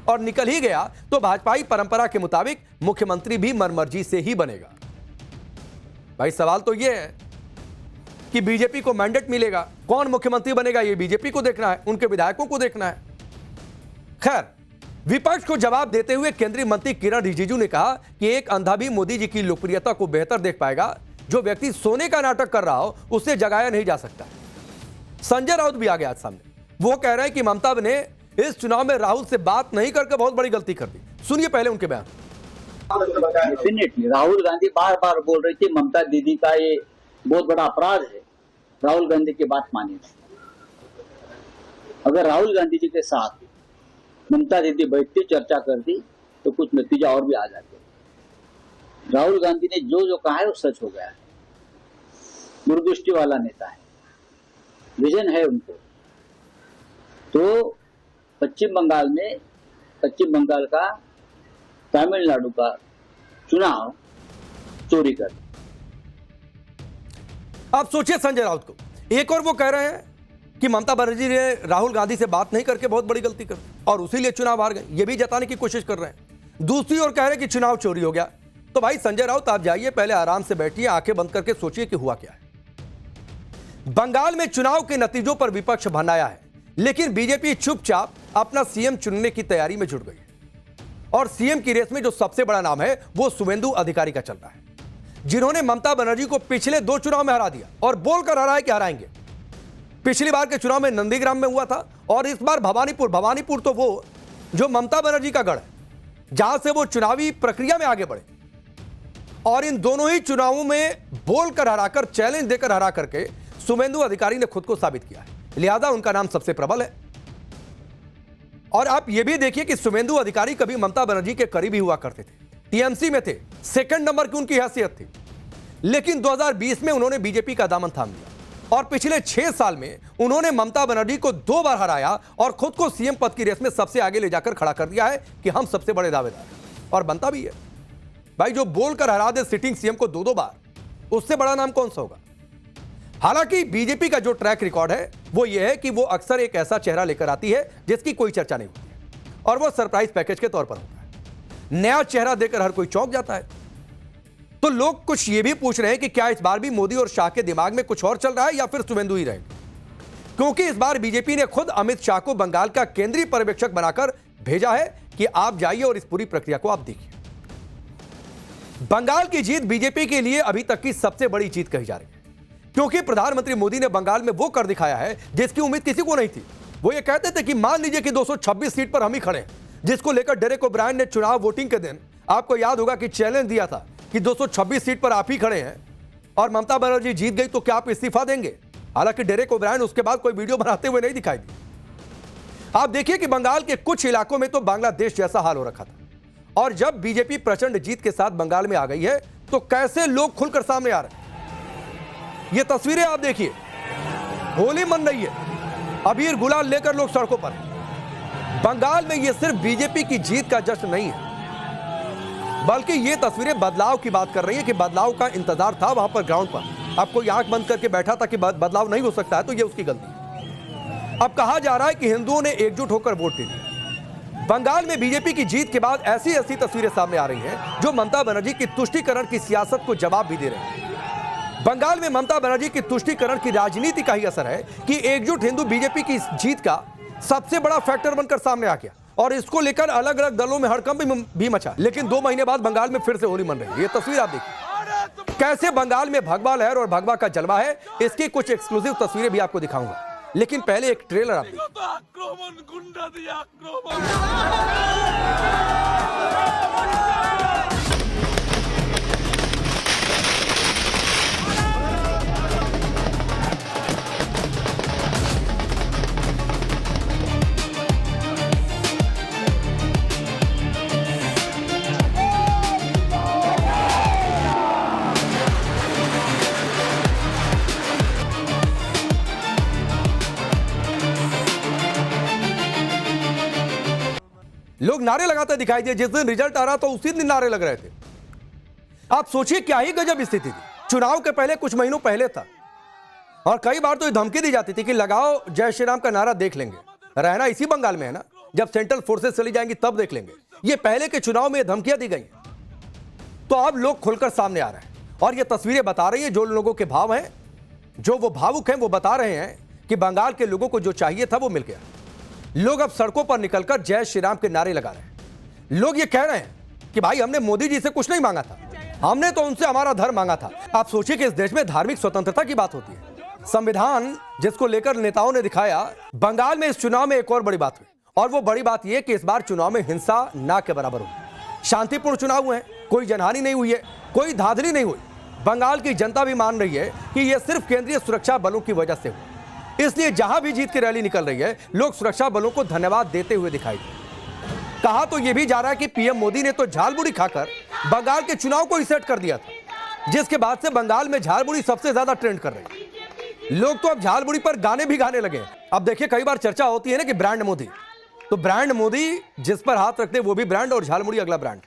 और निकल ही गया तो भाजपाई परंपरा के मुताबिक मुख्यमंत्री भी मनमर्जी से ही बनेगा। भाई सवाल तो यह है कि बीजेपी को मैंडेट मिलेगा, कौन मुख्यमंत्री बनेगा ये बीजेपी को देखना है, उनके विधायकों को देखना है। खैर, विपक्ष को जवाब देते हुए केंद्रीय मंत्री किरण रिजिजू ने कहा कि एक अंधा भी मोदी जी की लोकप्रियता को बेहतर देख पाएगा। जो व्यक्ति सोने का नाटक कर रहा हो उसे जगाया नहीं जा सकता। संजय राउत भी आ गया आज सामने। वो कह रहे हैं कि ममता ने इस चुनाव में राहुल से बात नहीं करके बहुत बड़ी गलती कर दी। सुनिए पहले उनके बयान। डेफिनेटली राहुल गांधी बार बार बोल रही थी ममता दीदी का ये बहुत बड़ा अपराध है, राहुल गांधी की बात मानी। अगर राहुल गांधी जी के साथ ममता दीदी बैठती, चर्चा करती तो कुछ नतीजा और भी आ जाते। राहुल गांधी ने जो जो कहा है वो सच हो गया है। दूरदृष्टि वाला नेता है, विजन है उनको। तो पश्चिम बंगाल का तमिलनाडु का चुनाव चोरी कर। आप सोचिए संजय राउत को। एक और वो कह रहे हैं कि ममता बनर्जी ने राहुल गांधी से बात नहीं करके बहुत बड़ी गलती कर दी और उसीलिए चुनाव हार गए, ये भी जताने की कोशिश कर रहे हैं। दूसरी ओर कह रहे हैं कि चुनाव चोरी हो गया। तो भाई संजय राउत आप जाइए, पहले आराम से बैठिए, आंखें बंद करके सोचिए कि हुआ क्या है। बंगाल में चुनाव के नतीजों पर विपक्ष भनाया है, लेकिन बीजेपी चुपचाप अपना सीएम चुनने की तैयारी में जुट गई है। और सीएम की रेस में जो सबसे बड़ा नाम है वो शुवेंदु अधिकारी का चल रहा है, जिन्होंने ममता बनर्जी को पिछले 2 चुनाव में हरा दिया और बोलकर हराया कि हराएंगे। पिछली बार के चुनाव में नंदीग्राम में हुआ था और इस बार भवानीपुर तो वो जो ममता बनर्जी का गढ़ है, जहां से वो चुनावी प्रक्रिया में आगे बढ़े और इन दोनों ही चुनावों में बोलकर हराकर, चैलेंज देकर हरा करके शुभेंदु अधिकारी ने खुद को साबित किया है, लिहाजा उनका नाम सबसे प्रबल है। और आप यह भी देखिए कि शुभेंदु अधिकारी कभी ममता बनर्जी के करीबी हुआ करते थे, टीएमसी में थे, सेकंड नंबर की उनकी हैसियत थी, लेकिन 2020 में उन्होंने बीजेपी का दामन थाम लिया और पिछले 6 साल में उन्होंने ममता बनर्जी को 2 बार हराया और खुद को सीएम पद की रेस में सबसे आगे ले जाकर खड़ा कर दिया है कि हम सबसे बड़े दावेदार हैं, और बनता भी है। भाई, जो बोलकर हरा दे सिटिंग सीएम को 2 बार, उससे बड़ा नाम कौन सा होगा। हालांकि बीजेपी का जो ट्रैक रिकॉर्ड है वो ये है कि वो अक्सर एक ऐसा चेहरा लेकर आती है जिसकी कोई चर्चा नहीं होती और वो सरप्राइज पैकेज के तौर पर होता है। नया चेहरा देकर हर कोई चौंक जाता है। तो लोग कुछ ये भी पूछ रहे हैं कि क्या इस बार भी मोदी और शाह के दिमाग में कुछ और चल रहा है या फिर शुभेंदु ही रहेंगे, क्योंकि इस बार बीजेपी ने खुद अमित शाह को बंगाल का केंद्रीय पर्यवेक्षक बनाकर भेजा है कि आप जाइए और इस पूरी प्रक्रिया को आप देखिए। बंगाल की जीत बीजेपी के लिए अभी तक की सबसे बड़ी जीत कही जा रही है, क्योंकि प्रधानमंत्री मोदी ने बंगाल में वो कर दिखाया है जिसकी उम्मीद किसी को नहीं थी। वो ये कहते थे कि मान लीजिए कि 226 सीट पर हम ही खड़े हैं, जिसको लेकर डेरेक ओब्रायन ने चुनाव वोटिंग के दिन, आपको याद होगा कि चैलेंज दिया था कि 226 सीट पर आप ही खड़े हैं और ममता बनर्जी जीत गई तो क्या आप इस्तीफा देंगे। हालांकि डेरेक ओब्रायन उसके बाद कोई वीडियो बनाते हुए नहीं दिखाई दी। आप देखिए कि बंगाल के कुछ इलाकों में तो बांग्लादेश जैसा हाल हो रखा था, और जब बीजेपी प्रचंड जीत के साथ बंगाल में आ गई है तो कैसे लोग खुलकर सामने आ रहे हैं। ये तस्वीरें आप देखिए, होली मन रही है, अबीर गुलाल लेकर लोग सड़कों पर। बंगाल में ये सिर्फ बीजेपी की जीत का जश्न नहीं है, बल्कि ये तस्वीरें बदलाव की बात कर रही है कि बदलाव का इंतजार था वहां पर ग्राउंड पर। अब कोई आंख बंद करके बैठा था कि बदलाव नहीं हो सकता है तो ये उसकी गलती है। अब कहा जा रहा है कि हिंदुओं ने एकजुट होकर वोट दे दिया। बंगाल में बीजेपी की जीत के बाद ऐसी ऐसी तस्वीरें सामने आ रही हैं जो ममता बनर्जी की तुष्टीकरण की सियासत को जवाब भी दे रहे हैं। बंगाल में ममता बनर्जी की तुष्टीकरण की राजनीति का ही असर है कि एकजुट हिंदू बीजेपी की जीत का सबसे बड़ा फैक्टर बनकर सामने आ गया और इसको लेकर अलग अलग दलों में हड़कंप भी मचा। लेकिन 2 महीने बाद बंगाल में फिर से होली मन रही है। ये तस्वीर आप देखिए कैसे बंगाल में भगवा लहर और भगवा का जलवा है। इसकी कुछ एक्सक्लूसिव तस्वीरें भी आपको दिखाऊंगा, लेकिन पहले एक ट्रेलर आप लोग नारे लगाते दिखाई दिए। जिस दिन रिजल्ट आ रहा था उसी दिन नारे लग रहे थे। आप सोचिए क्या ही गजब स्थिति थी। चुनाव के पहले कुछ महीनों पहले था और कई बार तो ये धमकी दी जाती थी कि लगाओ जय श्री राम का नारा देख लेंगे। रहना इसी बंगाल में है ना, जब सेंट्रल फोर्सेस चली जाएंगी तब देख लेंगे। ये पहले के चुनाव में धमकियां दी गई। तो अब लोग खुलकर सामने आ रहे हैं और ये तस्वीरें बता रही है जो लोगों के भाव हैं, जो वो भावुक हैं, वो बता रहे हैं कि बंगाल के लोगों को जो चाहिए था वो मिल गया। लोग अब सड़कों पर निकलकर जय श्री राम के नारे लगा रहे हैं। लोग ये कह रहे हैं कि भाई हमने मोदी जी से कुछ नहीं मांगा था, हमने तो उनसे हमारा धर्म मांगा था। आप सोचिए कि इस देश में धार्मिक स्वतंत्रता की बात होती है। संविधान जिसको लेकर नेताओं ने दिखाया, बंगाल में इस चुनाव में एक और बड़ी बात हुई और वो बड़ी बात यह कि इस बार चुनाव में हिंसा ना के बराबर हुई। शांतिपूर्ण चुनाव हुए, कोई जनहानि नहीं हुई है, कोई धांधली नहीं हुई। बंगाल की जनता भी मान रही है कि यह सिर्फ केंद्रीय सुरक्षा बलों की वजह से हुई। इसलिए जहां भी जीत की रैली निकल रही है, लोग सुरक्षा बलों को धन्यवाद देते हुए दिखाई दे। कहा तो यह भी जा रहा है कि पीएम मोदी ने तो झालमुड़ी खाकर बंगाल के चुनाव को रीसेट कर दिया था, जिसके बाद से बंगाल में झालमुड़ी सबसे ज्यादा ट्रेंड कर रही है। लोग तो अब झालमुड़ी पर गाने भी गाने लगे। अब देखिए कई बार चर्चा होती है ना कि ब्रांड मोदी, तो ब्रांड मोदी जिस पर हाथ रखते वो भी ब्रांड और झालमुड़ी अगला ब्रांड।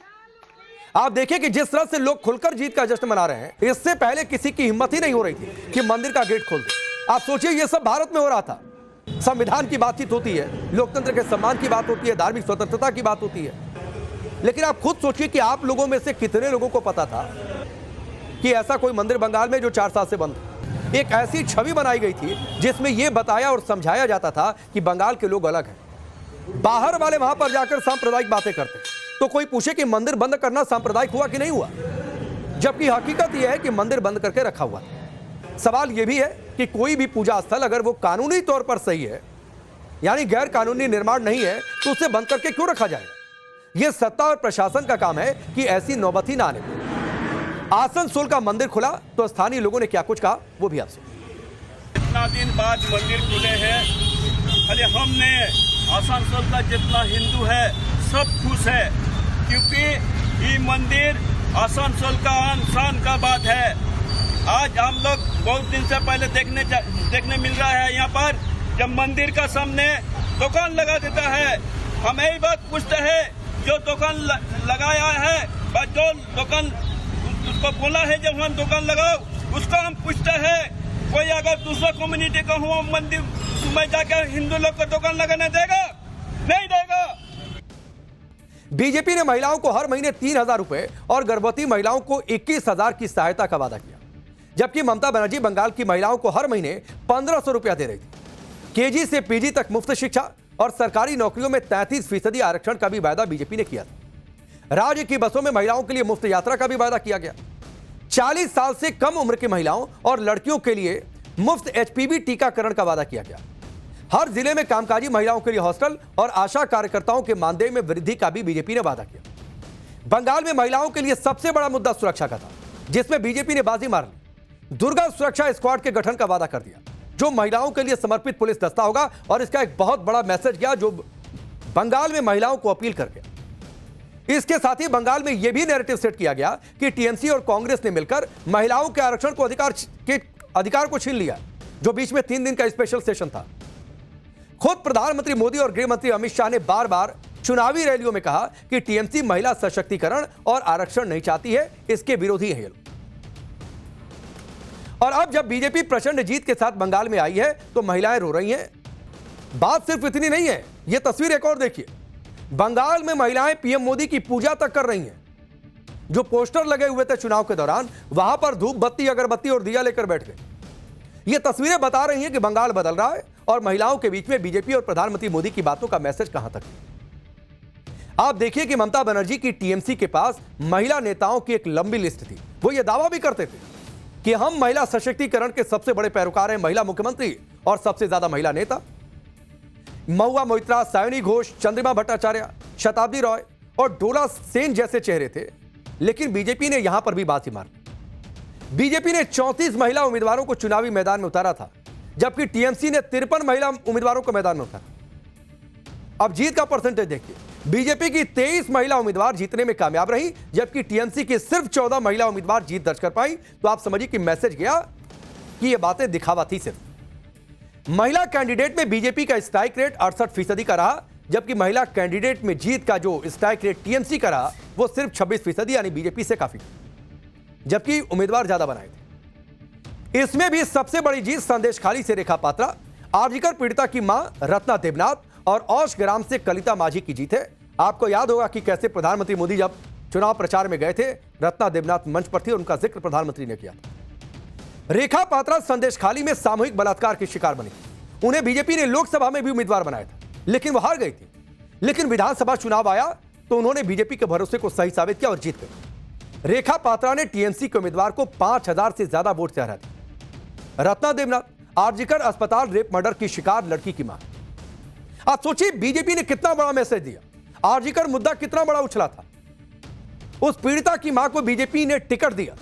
आप देखिए कि जिस तरह से लोग खुलकर जीत का जश्न मना रहे हैं, इससे पहले किसी की हिम्मत ही नहीं हो रही थी कि मंदिर का गेट खोल दे। आप सोचिए ये सब भारत में हो रहा था। संविधान की बातचीत होती है, लोकतंत्र के सम्मान की बात होती है, धार्मिक स्वतंत्रता की बात होती है, लेकिन आप खुद सोचिए कि आप लोगों में से कितने लोगों को पता था कि ऐसा कोई मंदिर बंगाल में जो 4 साल से बंद है। एक ऐसी छवि बनाई गई थी जिसमें यह बताया और समझाया जाता था कि बंगाल के लोग अलग हैं। बाहर वाले वहां पर जाकर सांप्रदायिक बातें करते, तो कोई पूछे कि मंदिर बंद करना सांप्रदायिक हुआ कि नहीं हुआ, जबकि हकीकत यह है कि मंदिर बंद करके रखा हुआ। सवाल यह भी है कि कोई भी पूजा स्थल अगर वो कानूनी तौर पर सही है यानी गैर कानूनी निर्माण नहीं है तो उसे बंद करके क्यों रखा जाएगा। यह सत्ता और प्रशासन का काम है कि ऐसी नौबत ही ना आने पाए। आसनसोल का मंदिर खुला तो स्थानीय लोगों ने क्या कुछ कहा वो भी आपसे। इतना दिन बाद मंदिर खुले हैं, खाली हमने आसनसोल का जितना हिंदू है सब खुश है, क्योंकि ये मंदिर आसनसोल का शान का बात है। आज हम लोग बहुत दिन से पहले देखने मिल रहा है, यहाँ पर जब मंदिर का सामने दुकान लगा देता है, हम यही बात पूछते हैं जो दुकान लगाया है, जो दुकान उसको बोला है जब हम दुकान लगाओ, उसको हम पूछते हैं कोई अगर दूसरा कम्युनिटी का हुआ मंदिर में जाकर हिंदू लोग को दुकान लगाने देगा? नहीं देगा। बीजेपी ने महिलाओं को हर महीने 3,000 रुपए और गर्भवती महिलाओं को 21,000 की सहायता का वादा किया, जबकि ममता बनर्जी बंगाल की महिलाओं को हर महीने 1,500 रुपया दे रही थी। केजी से पीजी तक मुफ्त शिक्षा और सरकारी नौकरियों में 33% आरक्षण का भी वादा बीजेपी ने किया था। राज्य की बसों में महिलाओं के लिए मुफ्त यात्रा का भी वादा किया गया। 40 साल से कम उम्र की महिलाओं और लड़कियों के लिए मुफ्त HPV टीकाकरण का वादा किया गया। हर जिले में कामकाजी महिलाओं के लिए हॉस्टल और आशा कार्यकर्ताओं के मानदेय में वृद्धि का भी बीजेपी ने वादा किया। बंगाल में महिलाओं के लिए सबसे बड़ा मुद्दा सुरक्षा का था, जिसमें बीजेपी ने बाजी मार ली। दुर्गा सुरक्षा स्क्वाड के गठन का वादा कर दिया, जो महिलाओं के लिए समर्पित पुलिस दस्ता होगा। और इसका एक बहुत बड़ा मैसेज गया जो बंगाल में महिलाओं को अपील कर गया। इसके साथ ही बंगाल में यह भी नैरेटिव सेट किया गया कि टीएमसी और कांग्रेस ने मिलकर महिलाओं के आरक्षण को अधिकार को छीन लिया, जो बीच में 3 दिन का स्पेशल सेशन था। खुद प्रधानमंत्री मोदी और गृह मंत्री अमित शाह ने बार बार चुनावी रैलियों में कहा कि टीएमसी महिला सशक्तिकरण और आरक्षण नहीं चाहती है, इसके विरोधी है ये लोग। और अब जब बीजेपी प्रचंड जीत के साथ बंगाल में आई है तो महिलाएं रो रही हैं। बात सिर्फ इतनी नहीं है, यह तस्वीर एक और देखिए। बंगाल में महिलाएं पीएम मोदी की पूजा तक कर रही हैं। जो पोस्टर लगे हुए थे चुनाव के दौरान, वहां पर धूप बत्ती, अगरबत्ती और दिया लेकर बैठ गए। ये तस्वीरें बता रही हैं कि बंगाल बदल रहा है और महिलाओं के बीच में बीजेपी और प्रधानमंत्री मोदी की बातों का मैसेज कहां तक है। आप देखिए कि ममता बनर्जी की टीएमसी के पास महिला नेताओं की एक लंबी लिस्ट थी। वो ये दावा भी करते थे कि हम महिला सशक्तिकरण के सबसे बड़े पैरोकार हैं, महिला मुख्यमंत्री और सबसे ज्यादा महिला नेता। महुआ मोइत्रा, सायनी घोष, चंद्रिमा भट्टाचार्य, शताब्दी रॉय और डोला सेन जैसे चेहरे थे, लेकिन बीजेपी ने यहां पर भी बाजी मार। बीजेपी ने 34 महिला उम्मीदवारों को चुनावी मैदान में उतारा था, जबकि टीएमसी ने 53 महिला उम्मीदवारों को मैदान में उतारा। अब जीत का परसेंटेज देखिए। बीजेपी की 23 महिला उम्मीदवार जीतने में कामयाब रही, जबकि टीएमसी की सिर्फ 14 महिला उम्मीदवार जीत दर्ज कर पाई। तो आप समझिए कि मैसेज गया कि यह बातें दिखावा थी सिर्फ। महिला कैंडिडेट में बीजेपी का स्ट्राइक रेट 68% का रहा, जबकि महिला कैंडिडेट में जीत का जो स्ट्राइक रेट टीएमसी का रहा वो सिर्फ 26%, यानी बीजेपी से काफी, जबकि उम्मीदवार ज्यादा बनाए थे। इसमें भी सबसे बड़ी जीत संदेशखाली से रेखा पात्रा, आरजीकर पीड़िता की मां रत्ना देवनाथ और औश ग्राम से कलिता माझी की जीत है। आपको याद होगा कि कैसे प्रधानमंत्री मोदी जब चुनाव प्रचार में गए थे, रत्ना देवनाथ मंच पर थी और उनका जिक्र प्रधानमंत्री ने किया था। रेखा पात्रा संदेशखाली में सामूहिक बलात्कार की शिकार बनी। उन्हें बीजेपी ने लोकसभा में भी उम्मीदवार बनाया था, लेकिन वो हार गई थी। लेकिन विधानसभा चुनाव आया तो उन्होंने बीजेपी के भरोसे को सही साबित किया और जीत गई। रेखा पात्रा ने टीएमसी के उम्मीदवार को 5,000 से ज्यादा वोट से हरा दिया। रत्ना देवनाथ आरजीकर अस्पताल रेप मर्डर की शिकार लड़की की मां। आप सोचिए बीजेपी ने कितना बड़ा मैसेज दिया। आरजीकर मुद्दा कितना बड़ा उछला था। उस पीड़िता की मां को बीजेपी ने टिकट दिया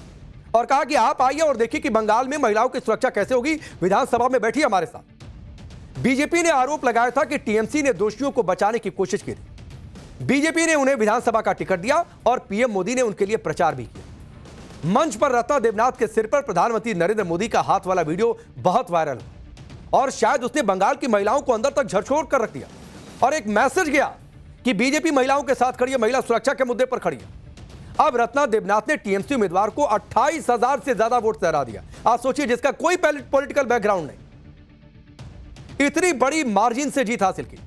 और कहा कि आप आइए और देखिए कि बंगाल में महिलाओं की सुरक्षा कैसे होगी, विधानसभा में बैठिए हमारे साथ। बीजेपी ने आरोप लगाया था कि टीएमसी ने दोषियों को बचाने की कोशिश की थी। बीजेपी ने उन्हें विधानसभा का टिकट दिया और पीएम मोदी ने उनके लिए प्रचार भी किया। मंच पर रत्ना देवनाथ के सिर पर प्रधानमंत्री नरेंद्र मोदी का हाथ वाला वीडियो बहुत वायरल हुआ और शायद उसने बंगाल की महिलाओं को अंदर तक झकझोर कर रख दिया और एक मैसेज गया कि बीजेपी महिलाओं के साथ खड़ी है, महिला सुरक्षा के मुद्दे पर खड़ी है। अब रत्ना देवनाथ ने टीएमसी उम्मीदवार को 28,000 से ज्यादा वोट से हरा दिया। आप सोचिए, जिसका कोई पॉलिटिकल बैकग्राउंड नहीं, इतनी बड़ी मार्जिन से जीत हासिल की।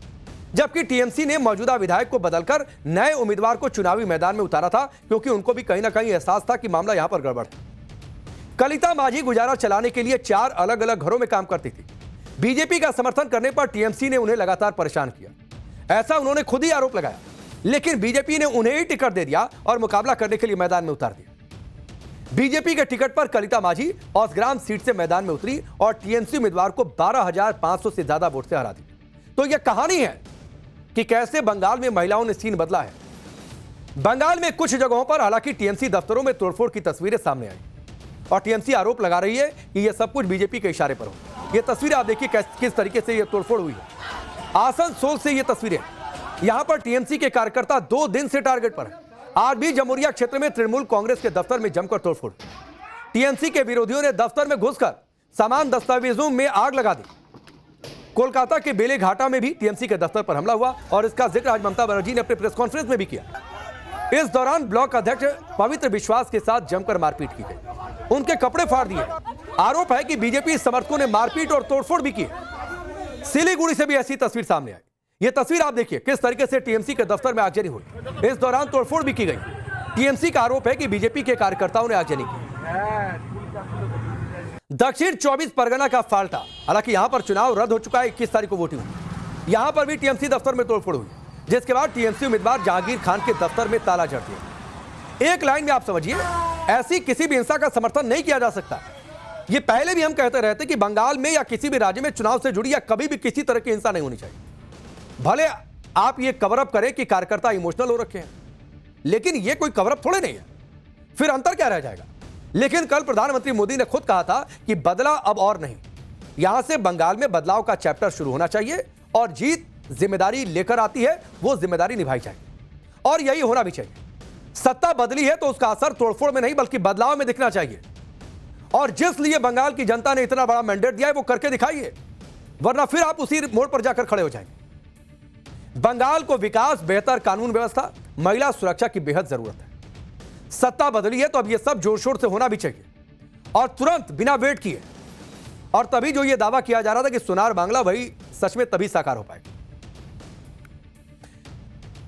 जबकि टीएमसी ने मौजूदा विधायक को बदलकर नए उम्मीदवार को चुनावी मैदान में उतारा था, क्योंकि उनको भी कहीं ना कहीं एहसास था कि मामला यहां पर गड़बड़ है। कलिता माझी गुजारा चलाने के लिए 4 अलग अलग घरों में काम करती थी। बीजेपी का समर्थन करने पर टीएमसी ने उन्हें लगातार परेशान किया, ऐसा उन्होंने खुद ही आरोप लगाया। लेकिन बीजेपी ने उन्हें ही टिकट दे दिया और मुकाबला करने के लिए मैदान में उतार दिया। बीजेपी के टिकट पर कलिता माझी औसग्राम सीट से मैदान में उतरी और टीएमसी उम्मीदवार को 12,500 से ज्यादा वोट से हरा दी। तो यह कहानी है कि कैसे बंगाल में महिलाओं ने सीन बदला है। बंगाल में कुछ जगहों पर हालांकि टीएमसी दफ्तरों में तोड़फोड़ की तस्वीरें सामने आई और टीएमसी आरोप लगा रही है कि यह सब कुछ बीजेपी के इशारे पर हो। यह तस्वीरें आप देखिए किस तरीके से यह तोड़फोड़ हुई है। आसनसोल से यह तस्वीरें, यहां पर टीएमसी के कार्यकर्ता 2 दिन से टारगेट पर है। आज भी जमुरिया क्षेत्र में तृणमूल कांग्रेस के दफ्तर में जमकर तोड़फोड़। टीएमसी के विरोधियों ने दफ्तर में घुसकर सामान दस्तावेजों में आग लगा दी। कोलकाता के बेलेघाटा में भी टीएमसी के दफ्तर पर हमला हुआ और इसका जिक्र आज ममता बनर्जी ने अपने प्रेस कॉन्फ्रेंस में भी किया। इस दौरान ब्लॉक अध्यक्ष पवित्र विश्वास के साथ जमकर मारपीट की गई, उनके कपड़े फाड़ दिए। आरोप है कि बीजेपी समर्थकों ने मारपीट और तोड़फोड़ भी की। सिलीगुड़ी से भी ऐसी तस्वीर सामने आई। यह तस्वीर आप देखिए किस तरीके से टीएमसी के दफ्तर में आगजनी हुई। इस दौरान तोड़फोड़ भी की गई। टीएमसी का आरोप है कि बीजेपी के कार्यकर्ताओं ने आगजनी की। दक्षिण 24 परगना का फाल्टा, हालांकि यहां पर चुनाव रद्द हो चुका है। 21 तारीख को वोटिंग हुई। यहां पर भी टीएमसी दफ्तर में तोड़फोड़ हुई, जिसके बाद टीएमसी उम्मीदवार जहांगीर खान के दफ्तर में ताला जड़ दिया। एक लाइन में आप समझिए, ऐसी किसी भी हिंसा का समर्थन नहीं किया जा सकता। यह पहले भी हम कहते रहते कि बंगाल में या किसी भी राज्य में चुनाव से जुड़ी या कभी भी किसी तरह की हिंसा नहीं होनी चाहिए। भले आप ये कवर अप करें कि कार्यकर्ता इमोशनल हो रखे हैं, लेकिन ये कोई कवर अप थोड़े नहीं है। फिर अंतर क्या रह जाएगा। लेकिन कल प्रधानमंत्री मोदी ने खुद कहा था कि बदला अब और नहीं, यहां से बंगाल में बदलाव का चैप्टर शुरू होना चाहिए और जीत जिम्मेदारी लेकर आती है, वो जिम्मेदारी निभाई जाएगी और यही होना भी चाहिए। सत्ता बदली है तो उसका असर तोड़फोड़ में नहीं बल्कि बदलाव में दिखना चाहिए। और जिस लिए बंगाल की जनता ने इतना बड़ा मैंडेट दिया है वो करके दिखाइए, वरना फिर आप उसी मोड़ पर जाकर खड़े हो जाएंगे। बंगाल को विकास, बेहतर कानून व्यवस्था, महिला सुरक्षा की बेहद जरूरत है। सत्ता बदली है तो अब यह सब जोर शोर से होना भी चाहिए और तुरंत बिना वेट किए। और तभी जो यह दावा किया जा रहा था कि सोनार बांग्ला, वही सच में तभी साकार हो पाएगा।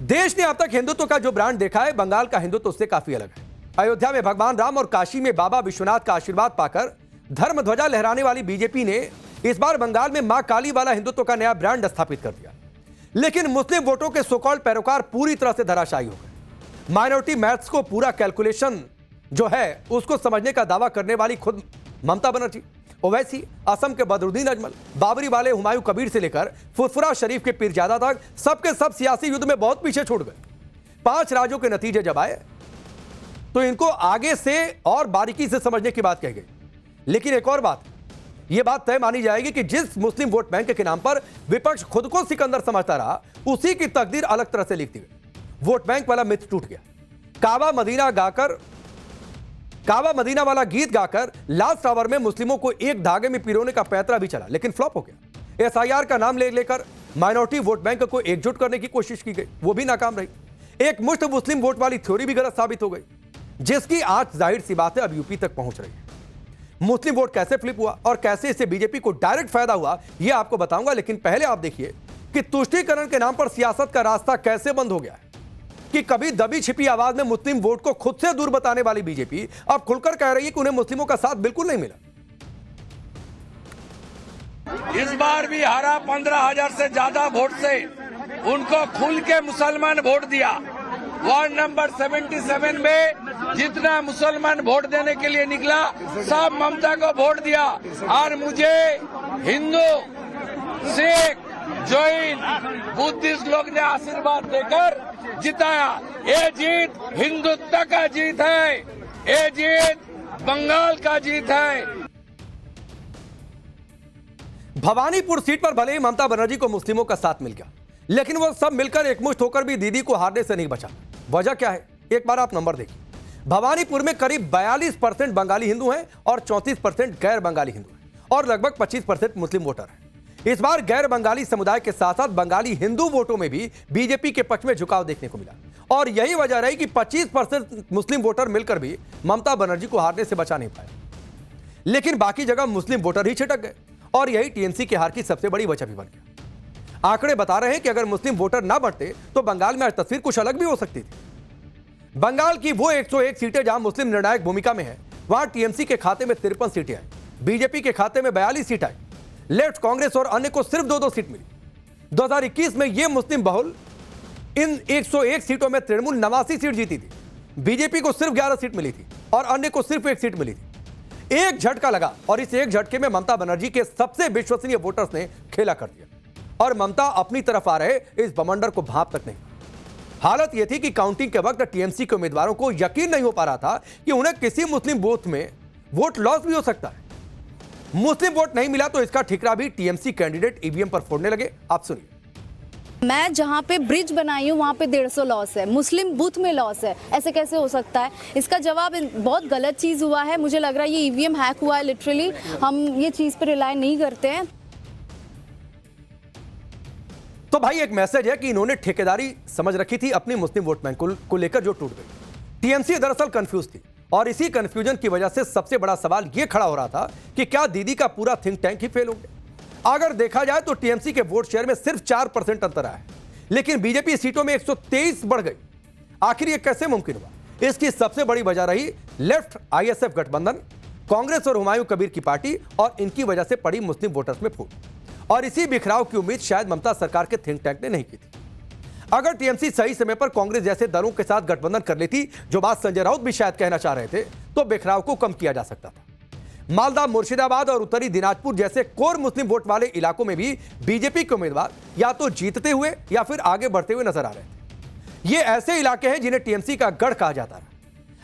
देश ने अब तक हिंदुत्व का जो ब्रांड देखा है, बंगाल का हिंदुत्व उससे काफी अलग है। अयोध्या में भगवान राम और काशी में बाबा विश्वनाथ का आशीर्वाद पाकर धर्म ध्वजा लहराने वाली बीजेपी ने इस बार बंगाल में मां काली वाला हिंदुत्व का नया ब्रांड स्थापित कर दिया। लेकिन मुस्लिम वोटों के सो-कॉल्ड पैरोकार पूरी तरह से धराशायी हो गए। माइनॉरिटी मैथ्स को पूरा कैलकुलेशन जो है उसको समझने का दावा करने वाली खुद ममता बनर्जी, ओवैसी, असम के बदरुद्दीन अजमल, बाबरी वाले हुमायूं कबीर से लेकर फुरफुरा शरीफ के पीरजादा तक सबके सब सियासी युद्ध में बहुत पीछे छूट गए। 5 राज्यों के नतीजे जब आए तो इनको आगे से और बारीकी से समझने की बात कही गई। लेकिन एक और बात, यह बात तय मानी जाएगी कि जिस मुस्लिम वोट बैंक के नाम पर विपक्ष खुद को सिकंदर समझता रहा, उसी की तकदीर अलग तरह से लिखती गई। वोट बैंक वाला मिथ टूट गया। काबा मदीना वाला गीत गाकर लास्ट आवर में मुस्लिमों को एक धागे में पिरोने का पैतरा भी चला, लेकिन फ्लॉप हो गया। एसआईआर का नाम लेकर माइनॉरिटी वोट बैंक को एकजुट करने की कोशिश की गई, वो भी नाकाम रही। एक मुश्त मुस्लिम वोट वाली थ्योरी भी गलत साबित हो गई, जिसकी आज जाहिर सी बात है अब यूपी तक पहुंच रही है। मुस्लिम वोट कैसे फ्लिप हुआ और कैसे इससे बीजेपी को डायरेक्ट फायदा हुआ, यह आपको बताऊंगा। लेकिन पहले आप देखिए कि तुष्टीकरण के नाम पर सियासत का रास्ता कैसे बंद हो गया है। कि कभी दबी छिपी आवाज में मुस्लिम वोट को खुद से दूर बताने वाली बीजेपी अब खुलकर कह रही है कि उन्हें मुस्लिमों का साथ बिल्कुल नहीं मिला। इस बार भी हारा 15,000 से ज्यादा वोट से उनको खुल के मुसलमान वोट दिया। वार्ड नंबर 77 में जितना मुसलमान वोट देने के लिए निकला, सब ममता को वोट दिया। और मुझे हिंदू, सिख, जैन, बुद्धिस्ट लोग ने आशीर्वाद देकर जिताया। ये जीत हिंदुत्व का जीत है, ये जीत बंगाल का जीत है। भवानीपुर सीट पर भले ही ममता बनर्जी को मुस्लिमों का साथ मिल गया, लेकिन वो सब मिलकर एकमुश्त होकर भी दीदी को हारने से नहीं बचा। वजह क्या है, एक बार आप नंबर देखिए। भवानीपुर में करीब 42% बंगाली हिंदू हैं और 34% गैर बंगाली हिंदू हैं और लगभग 25% मुस्लिम वोटर हैं। इस बार गैर बंगाली समुदाय के साथ साथ बंगाली हिंदू वोटों में भी बीजेपी के पक्ष में झुकाव देखने को मिला और यही वजह रही कि 25% मुस्लिम वोटर मिलकर भी ममता बनर्जी को हारने से बचा नहीं पाए। लेकिन बाकी जगह मुस्लिम वोटर ही छिटक गए और यही टीएमसी के हार की सबसे बड़ी वजह भी बन गया। आंकड़े बता रहे हैं कि अगर मुस्लिम वोटर ना बढ़ते तो बंगाल में आज तस्वीर कुछ अलग भी हो सकती थी। बंगाल की वो 101 सीटें जहां मुस्लिम निर्णायक भूमिका में है, वहां टीएमसी के खाते में 53 सीटें आई, बीजेपी के खाते में 42 सीट आई, लेफ्ट, कांग्रेस और अन्य को सिर्फ 2-2 सीट मिली। 2021 में यह मुस्लिम बहुल इन 101 सीटों में तृणमूल 89 सीट जीती थी, बीजेपी को सिर्फ 11 सीट मिली थी और अन्य को सिर्फ 1 सीट मिली थी। एक झटका लगा और इस एक झटके में ममता बनर्जी के सबसे विश्वसनीय वोटर्स ने खेला कर दिया और ममता अपनी तरफ आ रहे इस बवंडर को भाप तक नहीं। हालत यह थी कि काउंटिंग के वक्त टीएमसी के उम्मीदवारों को यकीन नहीं हो पा रहा था कि उन्हें किसी मुस्लिम बूथ में वोट लॉस भी हो सकता है। मुस्लिम वोट नहीं मिला तो इसका ठिकरा भी टीएमसी कैंडिडेट ईवीएम पर फोड़ने लगे। आप सुनिए। मैं जहाँ पे ब्रिज बनाई हूँ वहाँ पे 150 लॉस है, मुस्लिम बूथ में लॉस है, ऐसे कैसे हो सकता है? इसका जवाब बहुत गलत चीज़ हुआ है। मुझे लग रहा है ये ईवीएम हैक हुआ है लिटरली। हम ये चीज़ पे रिलाय नहीं करते हैं। तो भाई एक मैसेज है कि इन्होंने ठेकेदारी समझ रखी थी अपनी मुस्लिम वोट बैंक को लेकर जो टूट गई। टीएमसी दरअसल कंफ्यूज थी और इसी कंफ्यूजन की वजह से सबसे बड़ा सवाल यह खड़ा हो रहा था कि क्या दीदी का पूरा थिंक टैंक ही फेल हो गया। अगर देखा जाए तो टीएमसी के वोट शेयर में सिर्फ 4% अंतर आया है, लेकिन बीजेपी सीटों में 123 बढ़ गई। आखिर यह कैसे मुमकिन हुआ? इसकी सबसे बड़ी वजह रही लेफ्ट आईएसएफ गठबंधन, कांग्रेस और हुमायूं कबीर की पार्टी और इनकी वजह से पड़ी मुस्लिम वोटर्स में फूट। और इसी बिखराव की उम्मीद शायद ममता सरकार के थिंक टैंक ने नहीं की थी। अगर टीएमसी सही समय पर कांग्रेस जैसे दलों के साथ गठबंधन कर लेती, जो बात संजय राउत भी शायद कहना चाह रहे थे, तो बिखराव को कम किया जा सकता था। मालदा, मुर्शिदाबाद और उत्तरी दिनाजपुर जैसे कोर मुस्लिम वोट वाले इलाकों में भी बीजेपी के उम्मीदवार या तो जीतते हुए या फिर आगे बढ़ते हुए नजर आ रहे थे। ये ऐसे इलाके हैं जिन्हें टीएमसी का गढ़ कहा जाता है।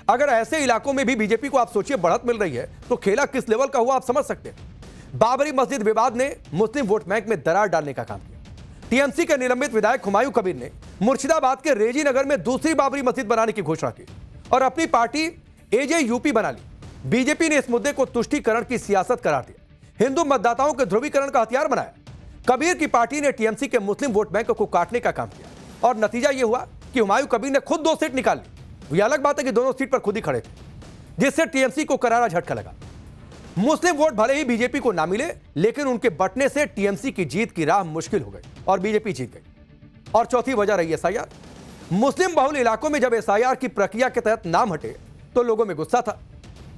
अगर ऐसे इलाकों में भी बीजेपी को आप सोचिए बढ़त मिल रही है तो खेला किस लेवल का हुआ आप समझ सकते हैं। बाबरी मस्जिद विवाद ने मुस्लिम वोट बैंक में दरार डालने का काम किया। टीएमसी के निलंबित विधायक हुमायूं कबीर ने मुर्शिदाबाद के रेजी नगर में दूसरी बाबरी मस्जिद बनाने की घोषणा की और अपनी पार्टी एजेयूपी बना ली। बीजेपी ने इस मुद्दे को तुष्टीकरण की सियासत करार दिया, हिंदू मतदाताओं के ध्रुवीकरण का हथियार बनाया। कबीर की पार्टी ने टीएमसी के मुस्लिम वोट बैंक को काटने का काम किया और नतीजा यह हुआ कि हुमायूं कबीर ने खुद 2 सीट निकाल ली। यह अलग बात है कि दोनों सीट पर खुद ही खड़े थे, जिससे टीएमसी को करारा झटका लगा। मुस्लिम वोट भले ही बीजेपी को ना मिले, लेकिन उनके बंटने से टीएमसी की जीत की राह मुश्किल हो गई और बीजेपी जीत गई। और चौथी वजह रही एसआईआर। मुस्लिम बहुल इलाकों में जब एसआईआर की प्रक्रिया के तहत नाम हटे तो लोगों में गुस्सा था।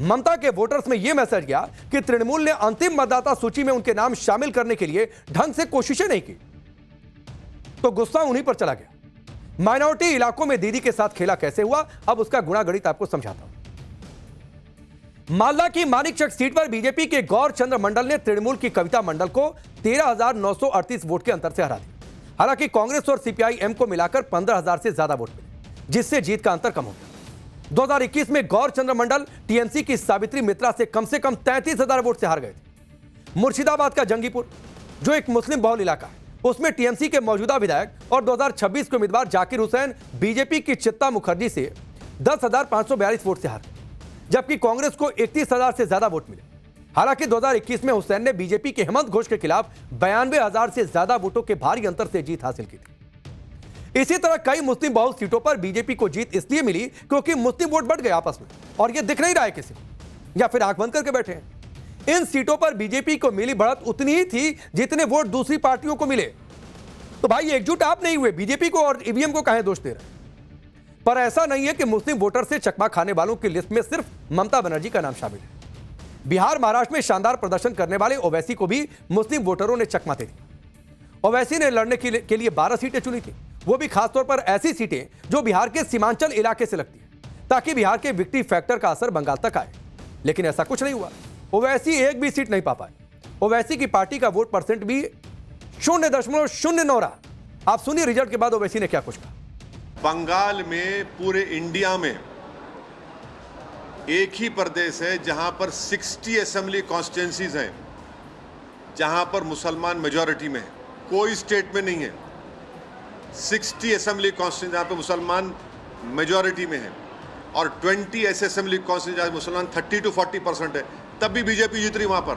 ममता के वोटर्स में यह मैसेज गया कि तृणमूल ने अंतिम मतदाता सूची में उनके नाम शामिल करने के लिए ढंग से कोशिशें नहीं की, तो गुस्सा उन्हीं पर चला गया। माइनॉरिटी इलाकों में दीदी के साथ खेला कैसे हुआ, अब उसका गुणागणित आपको समझाता हूं। मालदा की मानिकचक सीट पर बीजेपी के गौर चंद्र मंडल ने तृणमूल की कविता मंडल को 13,938 वोट के अंतर से हरा दिया। हालांकि कांग्रेस और सीपीआई-एम को मिलाकर 15,000 से ज्यादा वोट मिले, जिससे जीत का अंतर कम हो गया। 2021 में गौर चंद्र मंडल टीएमसी की सावित्री मित्रा से कम 33,000 वोट से हार गए थे। मुर्शिदाबाद का जंगीपुर, जो एक मुस्लिम बहुल इलाका है, उसमें टीएमसी के मौजूदा विधायक और 2026 के उम्मीदवार जाकिर हुसैन बीजेपी की चित्ता मुखर्जी से 10,542 वोट से हार गए, जबकि कांग्रेस को 31,000 से ज्यादा वोट मिले। हालांकि 2021 में हुसैन ने बीजेपी के हेमंत घोष के खिलाफ 92,000 से ज्यादा वोटों के भारी अंतर से जीत हासिल की थी। इसी तरह कई मुस्लिम बहुल सीटों पर बीजेपी को जीत इसलिए मिली क्योंकि मुस्लिम वोट बढ़ गए आपस में, और यह दिख नहीं रहा है किसी को, या फिर आंख बंद करके बैठे हैं। इन सीटों पर बीजेपी को मिली बढ़त उतनी ही थी जितने वोट दूसरी पार्टियों को मिले। तो भाई एकजुट आप नहीं हुए, बीजेपी को और ईवीएम को काहे दोष दे रहे हैं? पर ऐसा नहीं है कि मुस्लिम वोटर से चकमा खाने वालों की लिस्ट में सिर्फ ममता बनर्जी का नाम शामिल है। बिहार, महाराष्ट्र में शानदार प्रदर्शन करने वाले ओवैसी को भी मुस्लिम वोटरों ने चकमा दे दी। ओवैसी ने लड़ने के लिए 12 सीटें चुनी थी, वो भी खासतौर पर ऐसी सीटें जो बिहार के सीमांचल इलाके से लगती है, ताकि बिहार के विक्ट्री फैक्टर का असर बंगाल तक आए। लेकिन ऐसा कुछ नहीं हुआ, ओवैसी एक भी सीट नहीं पा पाए। ओवैसी की पार्टी का वोट परसेंट भी 0.09 रहा। आप सुनिए रिजल्ट के बाद ओवैसी ने क्या कुछ कहा। बंगाल में पूरे इंडिया में एक ही प्रदेश है जहां पर 60 असेंबली कॉन्स्टिट्यूंसीज हैं, जहां पर मुसलमान मेजॉरिटी में है। कोई स्टेट में नहीं है। 60 असेंबली कॉन्स्टिट्यूंसी जहां पर मुसलमान मेजॉरिटी में है, और 20 ऐसे असेंबली कॉन्स्टिट्यूंसी जहां मुसलमान 30 to 40% है, तब भी बीजेपी जीत रही वहां पर।